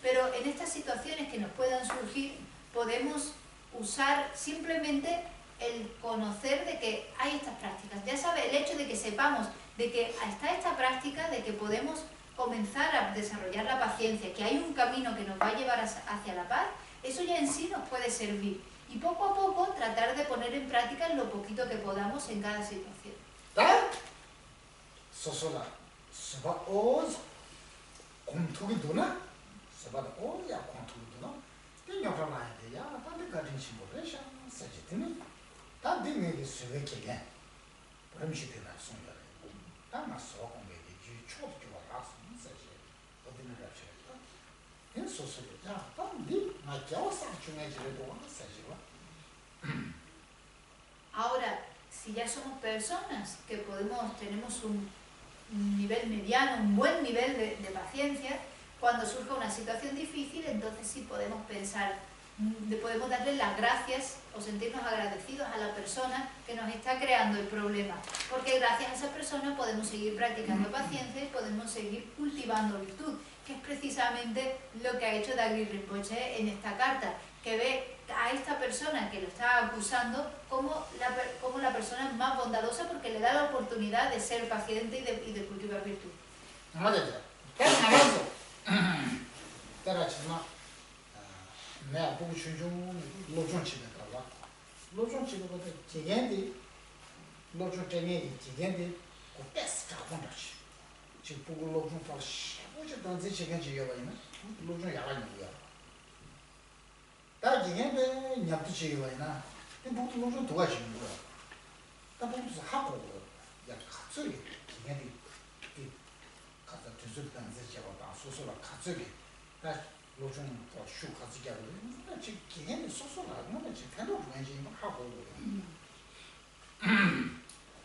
Pero en estas situaciones que nos puedan surgir podemos usar simplemente el conocer de que hay estas prácticas. Ya sabe, el hecho de que sepamos de que está esta práctica, de que podemos comenzar a desarrollar la paciencia, que hay un camino que nos va a llevar hacia la paz, eso ya en sí nos puede servir. Y poco a poco tratar de poner en práctica lo poquito que podamos en cada situación. Ahora, si ya somos personas que tenemos un nivel mediano, un buen nivel de paciencia, cuando surja una situación difícil, entonces sí podemos pensar, podemos darle las gracias o sentirnos agradecidos a la persona que nos está creando el problema, porque gracias a esa persona podemos seguir practicando paciencia y podemos seguir cultivando virtud, que es precisamente lo que ha hecho Dagri Rinpoche en esta carta, que ve a esta persona que lo está acusando como la persona más bondadosa porque le da la oportunidad de ser paciente y de cultivar virtud.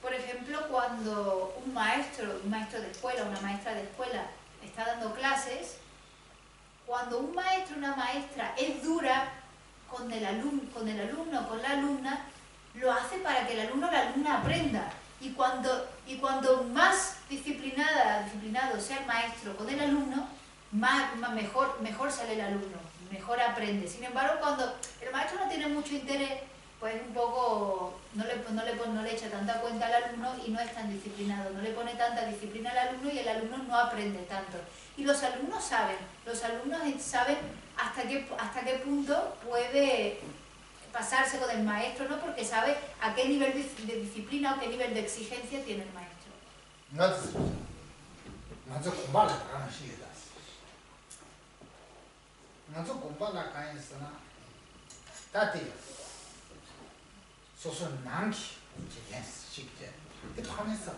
Por ejemplo, cuando un maestro de escuela, una maestra de escuela está dando clases, cuando un maestro o una maestra es dura con el alumno o con la alumna, lo hace para que el alumno o la alumna aprenda. Y cuando más disciplinado sea el maestro con el alumno, mejor sale el alumno, mejor aprende. Sin embargo, cuando el maestro no tiene mucho interés, pues un poco no le echa tanta cuenta al alumno y no es tan disciplinado, no le pone tanta disciplina al alumno y el alumno no aprende tanto. Y los alumnos saben hasta qué punto puede pasarse con el maestro, ¿no? Porque sabe a qué nivel de disciplina o qué nivel de exigencia tiene el maestro. 다들 소소 난기 이게 쉽게 그 파면서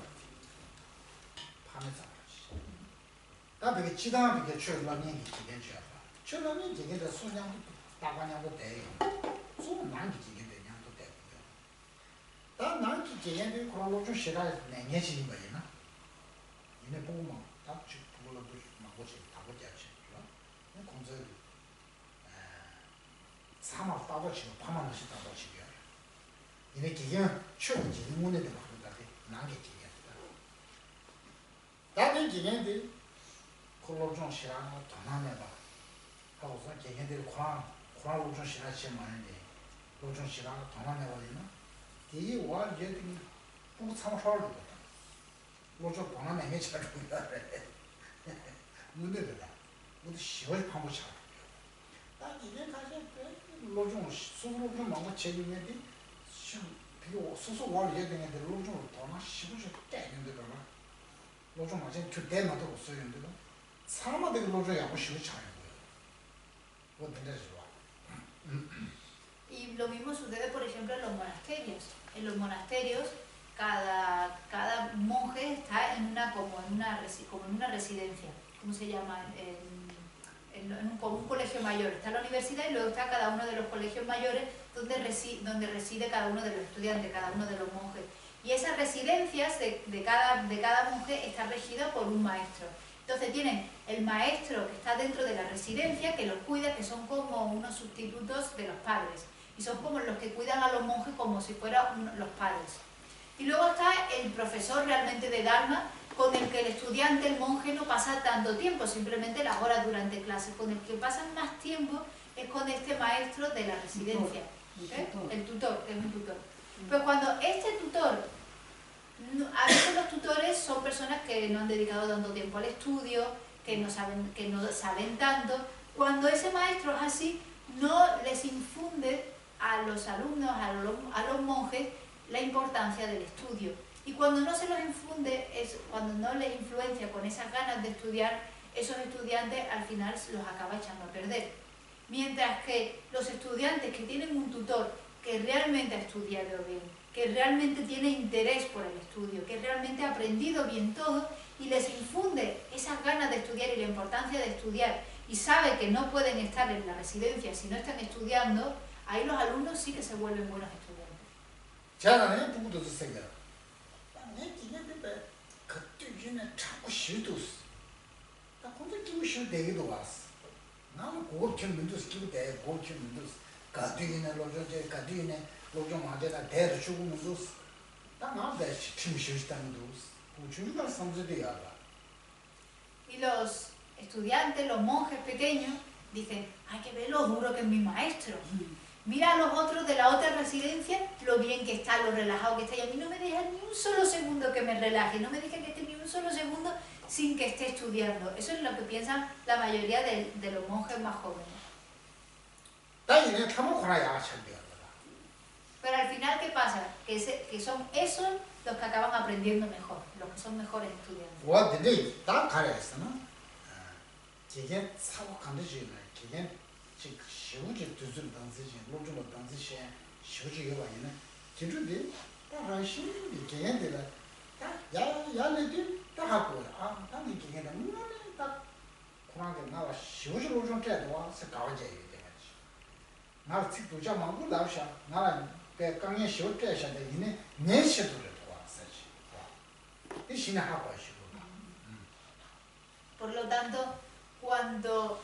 다 되게 지당하게 출라면 이게 줘야 출라면 이게 더 소량도 다가냐고 돼요 소 난기 이게 되냐도 되고요 다 난기 이게 그걸로 좀 싫어 내내지 뭐이나 이내 보면 다 그걸로 막 뭐지 다 보지 않지 공저 사막 따도치고 파만 것이 따도치고요 이렇게 그냥 추억이 문에도 그런다데 난게 기계다 다른 기계들 콜로 좀 싫어하는 거 도나내봐 하고서 기계들 코란로 좀 싫어하지 말는데 로좀 싫어하는 거 도나내버리나 이게 와 이제 뭐 참아서를 로좀 도나내면 잘 보이다 문제다 모두 시월 파묻혀 딱 이게 가서 로좀 수로 좀 뭔가 제기는데 비교 소소 월 예정인데 로좀 도나 시부지 때는데도 로좀 맞은 두 대만도 없어요인데도 사람마다 로좀 약고 시부 차이고요. 뭐 된다지 와. Y lo mismo sucede, por ejemplo, en los monasterios. En los monasterios, cada monje está como en una residencia. ¿Cómo se llama? Como un colegio mayor. Está la universidad y luego está cada uno de los colegios mayores donde reside cada uno de los estudiantes, cada uno de los monjes. Y esas residencias de cada monje está regida por un maestro. Entonces tienen el maestro que está dentro de la residencia, que los cuida, que son como unos sustitutos de los padres. Y son como los que cuidan a los monjes como si fueran los padres. Y luego está el profesor realmente de Dharma, con el que el estudiante, el monje, no pasa tanto tiempo, simplemente las horas durante clase. Con el que pasan más tiempo es con este maestro de la residencia, el tutor, que es un tutor. Pues cuando este tutor, a veces los tutores son personas que no han dedicado tanto tiempo al estudio, que no saben tanto, cuando ese maestro es así, no les infunde a los alumnos, a los monjes, la importancia del estudio. Y cuando no se los infunde, cuando no les influencia con esas ganas de estudiar, esos estudiantes al final los acaba echando a perder. Mientras que los estudiantes que tienen un tutor que realmente ha estudiado bien, que realmente tiene interés por el estudio, que realmente ha aprendido bien todo y les infunde esas ganas de estudiar y la importancia de estudiar y sabe que no pueden estar en la residencia si no están estudiando, ahí los alumnos sí que se vuelven buenos estudiantes. Y los estudiantes, los monjes pequeños, dicen, hay que ver lo duro que es mi maestro. Mira a los otros de la otra residencia, lo bien que está, lo relajado que está. Y a mí no me deja ni un solo segundo que me relaje, no me deja que esté ni un solo segundo sin que esté estudiando. Eso es lo que piensan la mayoría de los monjes más jóvenes. Pero al final, ¿qué pasa? Que son esos los que acaban aprendiendo mejor, los que son mejores estudiantes. Por lo tanto, cuanto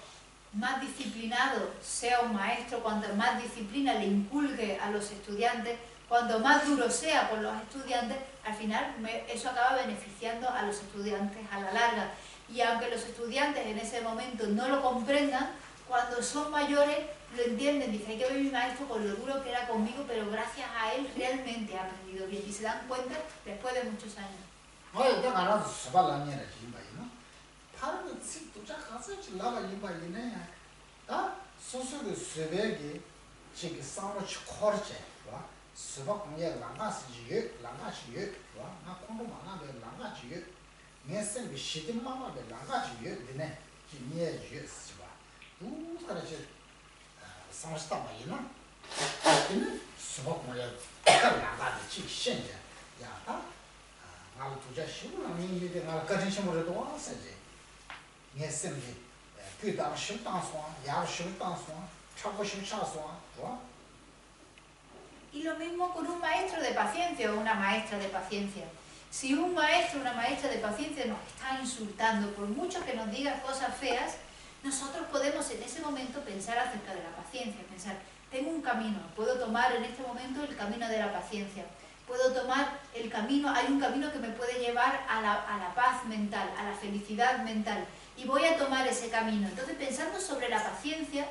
más disciplinado sea un maestro, cuanto más disciplina le inculque a los estudiantes, cuanto más duro sea con los estudiantes, al final eso acaba beneficiando a los estudiantes a la larga. Y aunque los estudiantes en ese momento no lo comprendan, cuando son mayores lo entienden, dicen, hay que ver a mi maestro por lo duro que era conmigo, pero gracias a él realmente ha aprendido bien. Y se dan cuenta después de muchos años. 근데 수박물에 나가는 지 신자 야다 말 두자 쉬고는 이게 말 같은 식으로도 와서지 예습이 그다 식당소 야 식당소 차고 식사소 좋아. Y lo mismo con un maestro de paciencia o una maestra de paciencia. Si un maestro o una maestra de paciencia nos está insultando, por mucho que nos diga cosas feas, nosotros podemos en ese momento pensar acerca de la paciencia, pensar, tengo un camino, puedo tomar en este momento el camino de la paciencia, puedo tomar el camino, hay un camino que me puede llevar a la paz mental, a la felicidad mental, y voy a tomar ese camino. Entonces, pensando sobre la paciencia,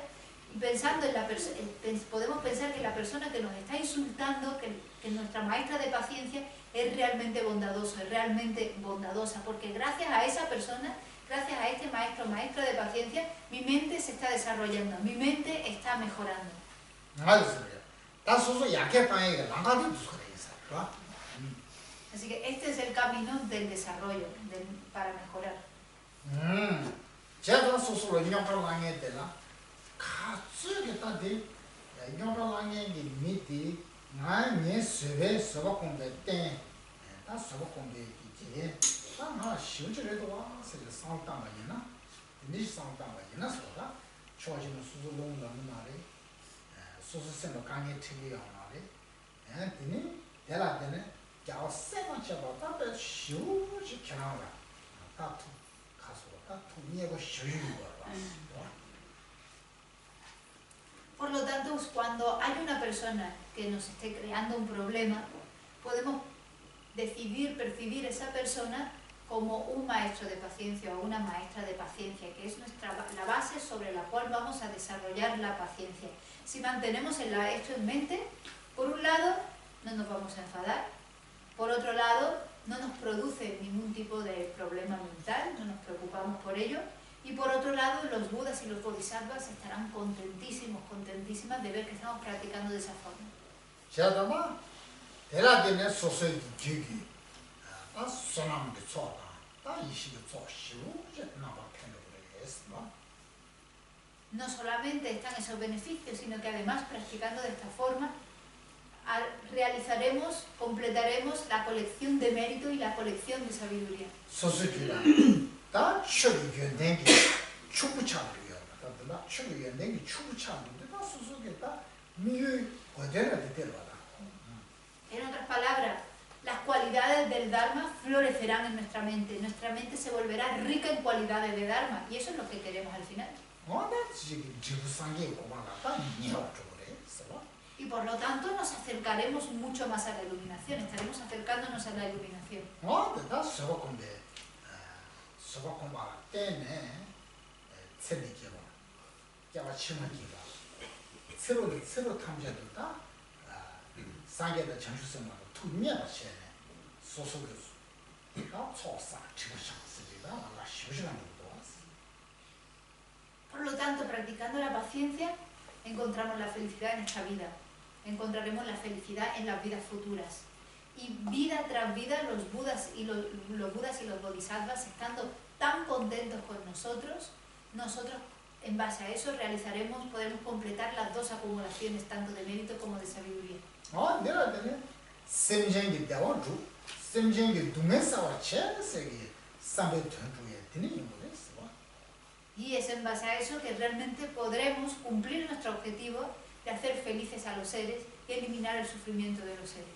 y pensando en podemos pensar que la persona que nos está insultando, que nuestra maestra de paciencia es realmente bondadoso, es realmente bondadosa, porque gracias a esa persona, gracias a este maestro o maestra de paciencia, mi mente se está desarrollando, mi mente está mejorando. Así que este es el camino del desarrollo, para mejorar. Por lo tanto, cuando hay una persona que nos esté creando un problema, podemos decidir percibir a esa persona como un maestro de paciencia o una maestra de paciencia, que es la base sobre la cual vamos a desarrollar la paciencia. Si mantenemos esto en mente, por un lado, no nos vamos a enfadar, por otro lado, no nos produce ningún tipo de problema mental, no nos preocupamos por ello, y por otro lado, los budas y los bodhisattvas estarán contentísimos, contentísimas de ver que estamos practicando de esa forma. No solamente están esos beneficios, sino que además practicando de esta forma realizaremos, completaremos la colección de mérito y la colección de sabiduría. En otras palabras, las cualidades del Dharma florecerán en nuestra mente se volverá rica en cualidades de Dharma, y eso es lo que queremos al final. Y por lo tanto nos acercaremos mucho más a la iluminación, estaremos acercándonos a la iluminación. Por lo tanto, practicando la paciencia, encontramos la felicidad en esta vida, encontraremos la felicidad en las vidas futuras. Y vida tras vida, los budas y los bodhisattvas, estando tan contentos con nosotros en base a eso podremos completar las dos acumulaciones, tanto de mérito como de sabiduría. Y es en base a eso que realmente podremos cumplir nuestro objetivo de hacer felices a los seres y eliminar el sufrimiento de los seres.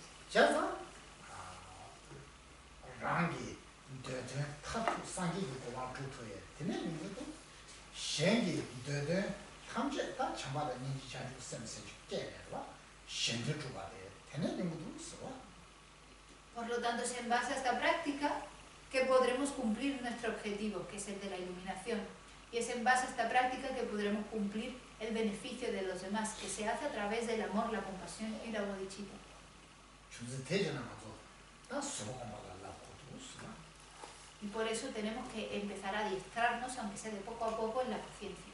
Por lo tanto, es en base a esta práctica que podremos cumplir nuestro objetivo, que es el de la iluminación. Y es en base a esta práctica que podremos cumplir el beneficio de los demás, que se hace a través del amor, la compasión y la bodhicitta. Y por eso tenemos que empezar a adiestrarnos, aunque sea de poco a poco, en la paciencia.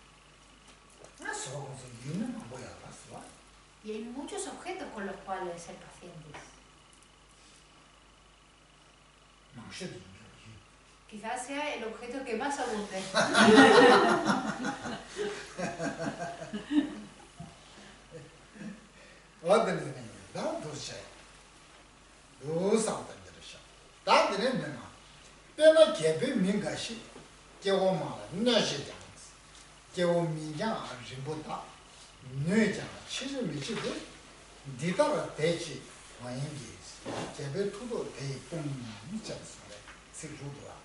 Y hay muchos objetos con los cuales ser pacientes. Quizás sea el objeto que más abunde. 어디는 나 도시 도상도 들으셔 다들은 내가 내가 개비 민가시 개오마라 내시장 개오미장 아주보다 뇌장 치료 미치도 디다라 대지 원인기 개비 투도 대공 미쳤어요 세주도가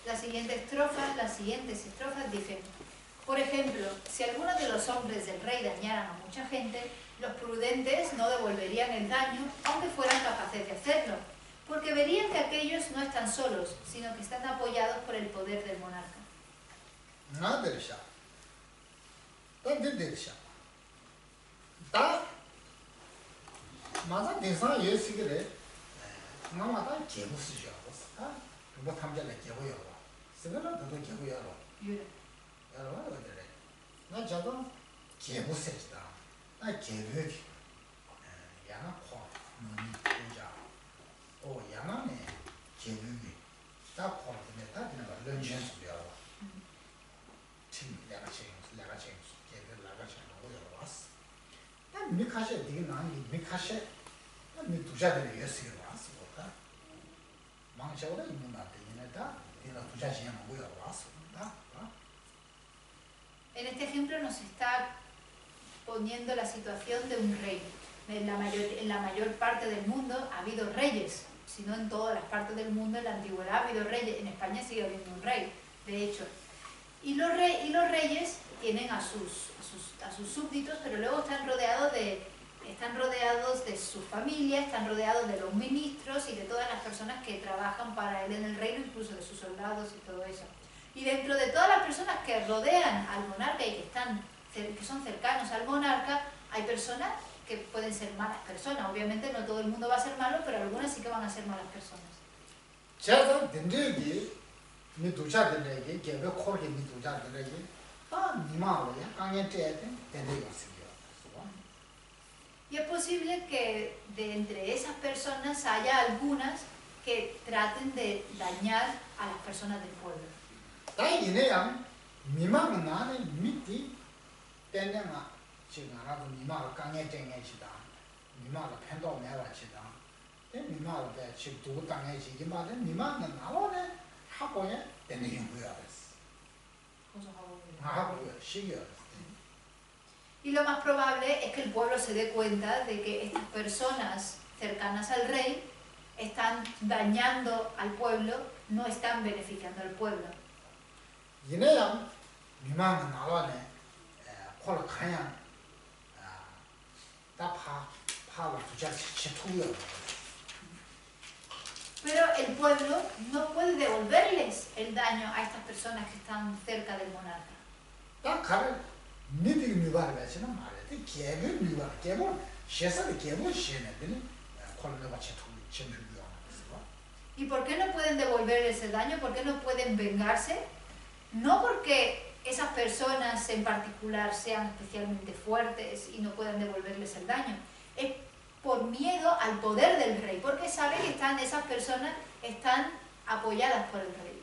Las siguientes estrofas dicen, por ejemplo, si alguno de los hombres del rey dañaran a mucha gente, los prudentes no devolverían el daño, aunque fueran capaces de hacerlo, porque verían que aquellos no están solos, sino que están apoyados por el poder del monarca. 미카셰 되게 나는 미카셰 미 두자들이 예스게 왔어 보다 망쳐도 있는 것 같아 얘네다 내가 두자시에 뭐야 왔어 다 En este ejemplo nos está poniendo la situación de un rey. En la mayor parte del mundo ha habido reyes, si no en todas las partes del mundo en la antigüedad ha habido reyes. En España sigue habiendo un rey, de hecho. Y los reyes tienen a sus súbditos, pero luego están rodeados de su familia, están rodeados de los ministros y de todas las personas que trabajan para él en el reino, incluso de sus soldados y todo eso. Y dentro de todas las personas que rodean al monarca y que son cercanos al monarca, hay personas que pueden ser malas personas. Obviamente no todo el mundo va a ser malo, pero algunas sí que van a ser malas personas. Y es posible que de entre esas personas haya algunas que traten de dañar a las personas del pueblo. Y lo más probable es que el pueblo se dé cuenta de que estas personas cercanas al rey están dañando al pueblo, no están beneficiando al pueblo. Pero el pueblo no puede devolverles el daño a estas personas que están cerca del monarca. ¿Y por qué no pueden devolverles el daño? ¿Por qué no pueden vengarse? No porque esas personas en particular sean especialmente fuertes y no puedan devolverles el daño. Es por miedo al poder del rey, porque saben que esas personas están apoyadas por el rey.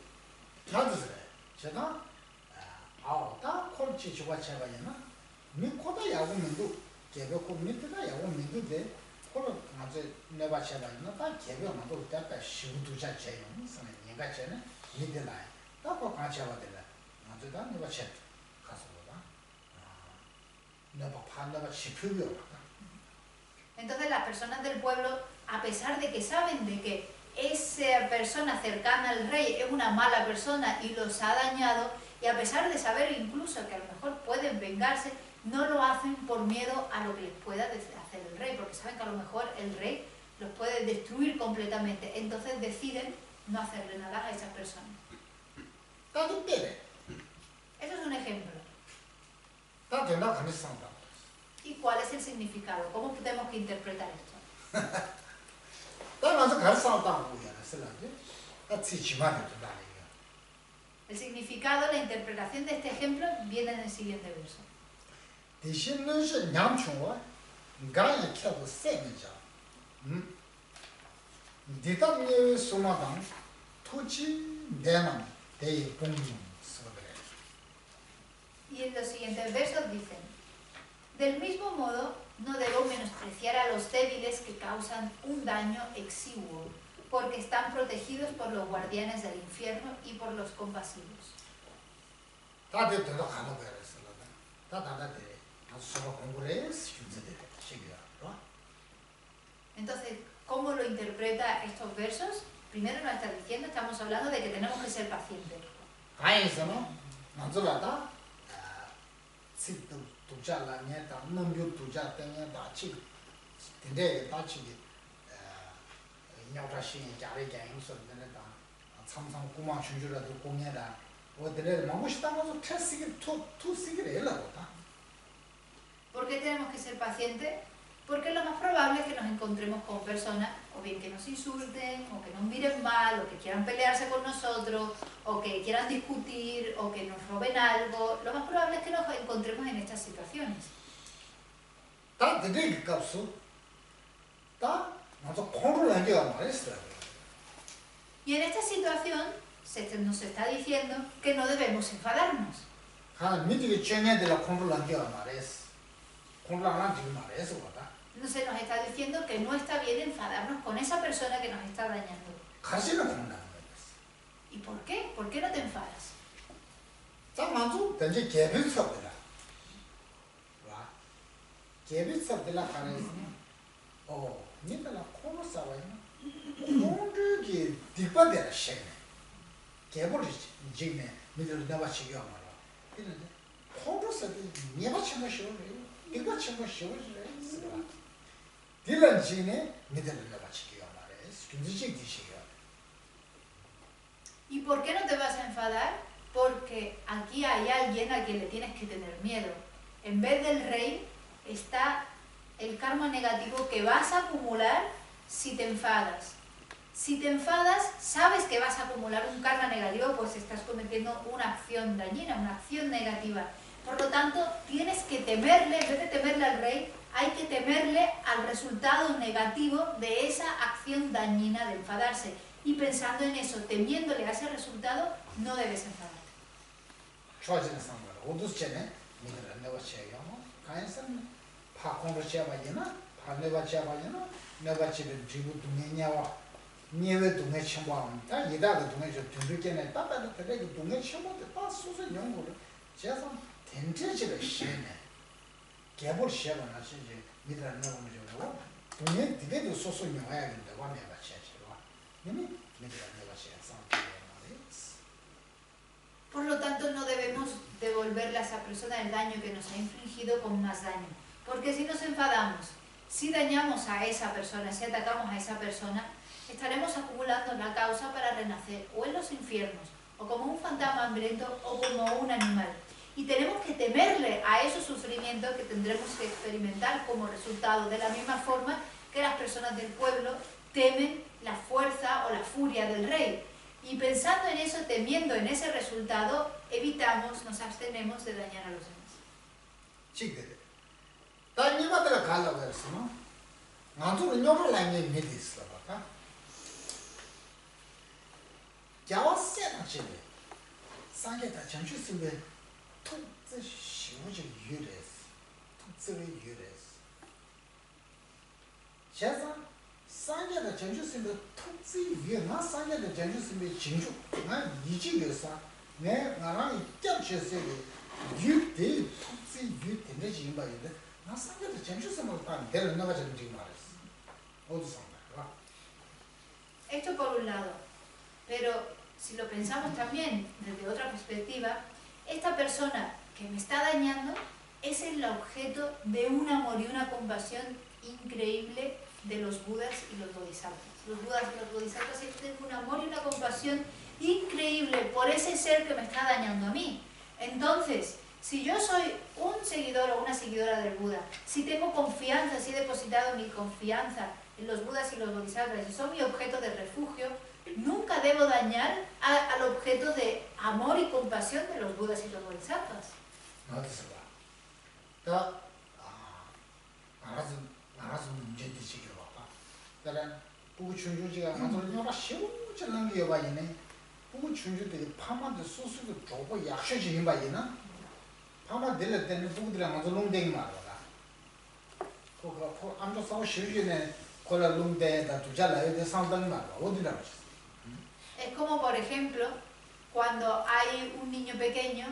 Entonces las personas del pueblo, a pesar de que saben de que esa persona cercana al rey es una mala persona y los ha dañado, y a pesar de saber incluso que a lo mejor pueden vengarse, no lo hacen por miedo a lo que les pueda hacer el rey, porque saben que a lo mejor el rey los puede destruir completamente. Entonces deciden no hacerle nada a esas personas. Eso es un ejemplo. ¿Y cuál es el significado? ¿Cómo tenemos que interpretar esto? El significado, la interpretación de este ejemplo viene en el siguiente verso. Y en los siguientes versos dicen: del mismo modo, no debo menospreciar a los débiles que causan un daño exiguo, porque están protegidos por los guardianes del infierno y por los compasivos. Entonces, ¿cómo lo interpreta estos versos? Primero nos está diciendo, estamos hablando de que tenemos que ser pacientes. ¿Por qué tenemos que ser pacientes? Porque lo más probable es que nos encontremos con personas, o bien que nos insulten, o que nos miren mal, o que quieran pelearse con nosotros, o que quieran discutir, o que nos roben algo. Lo más probable es que nos encontremos en estas situaciones. Y en esta situación nos está diciendo que no debemos enfadarnos. No se nos está diciendo que no está bien enfadarnos con esa persona que nos está dañando. ¿Y por qué? ¿Por qué no te enfadas? ¿Y por qué no te vas a enfadar? Porque aquí hay alguien a quien le tienes que tener miedo. En vez del rey está el karma negativo que vas a acumular si te enfadas. Si te enfadas, sabes que vas a acumular un karma negativo, pues estás cometiendo una acción dañina, una acción negativa. Por lo tanto, tienes que temerle, en vez de temerle al rey, hay que temerle al resultado negativo de esa acción dañina de enfadarse. Y pensando en eso, temiéndole a ese resultado, no debes enfadarte. Por lo tanto, no debemos devolverle a esa persona el daño que nos ha infligido con más daño. Porque si nos enfadamos, si dañamos a esa persona, si atacamos a esa persona, estaremos acumulando la causa para renacer o en los infiernos, o como un fantasma hambriento, o como un animal. Y tenemos que temerle a esos sufrimientos que tendremos que experimentar como resultado, de la misma forma que las personas del pueblo temen la fuerza o la furia del rey. Y pensando en eso, temiendo en ese resultado, evitamos, nos abstenemos de dañar a los demás. Esto por un lado, pero si lo pensamos también desde otra perspectiva, esta persona que me está dañando es el objeto de un amor y una compasión increíble de los budas y los bodhisattvas. Los budas y los bodhisattvas tienen un amor y una compasión increíble por ese ser que me está dañando a mí. Entonces, si yo soy un seguidor o una seguidora del Buda, si tengo confianza, si he depositado mi confianza en los budas y los bodhisattvas y son mi objeto de refugio, nunca debo dañar al objeto de amor y compasión de los budas y los bodhisattvas. Es como, por ejemplo, cuando hay un niño pequeño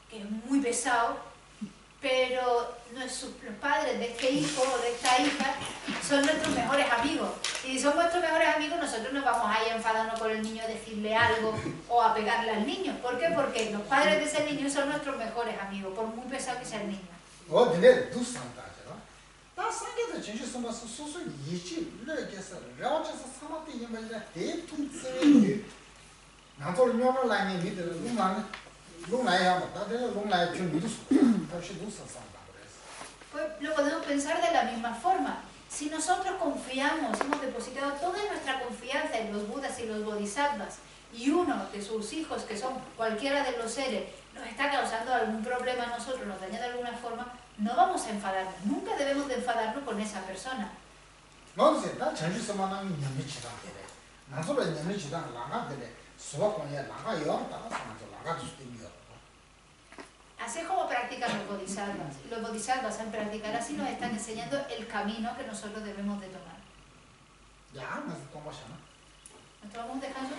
que es muy pesado, pero los padres de este hijo o de esta hija son nuestros mejores amigos. Y si son nuestros mejores amigos, nosotros nos vamos a ir a enfadarnos con el niño, a decirle algo o a pegarle al niño. ¿Por qué? Porque los padres de ese niño son nuestros mejores amigos, por muy pesado que sea el niño. Pues lo podemos pensar de la misma forma. Si nosotros confiamos, hemos depositado toda nuestra confianza en los Budas y los Bodhisattvas, y uno de sus hijos, que son cualquiera de los seres, nos está causando algún problema a nosotros, nos daña de alguna forma, no vamos a enfadarnos. Nunca debemos de enfadarnos con esa persona. Así es como practican los bodhisattvas. Y los bodhisattvas, al practicar así, nos están enseñando el camino que nosotros debemos de tomar. ¿Nos tomamos un descanso?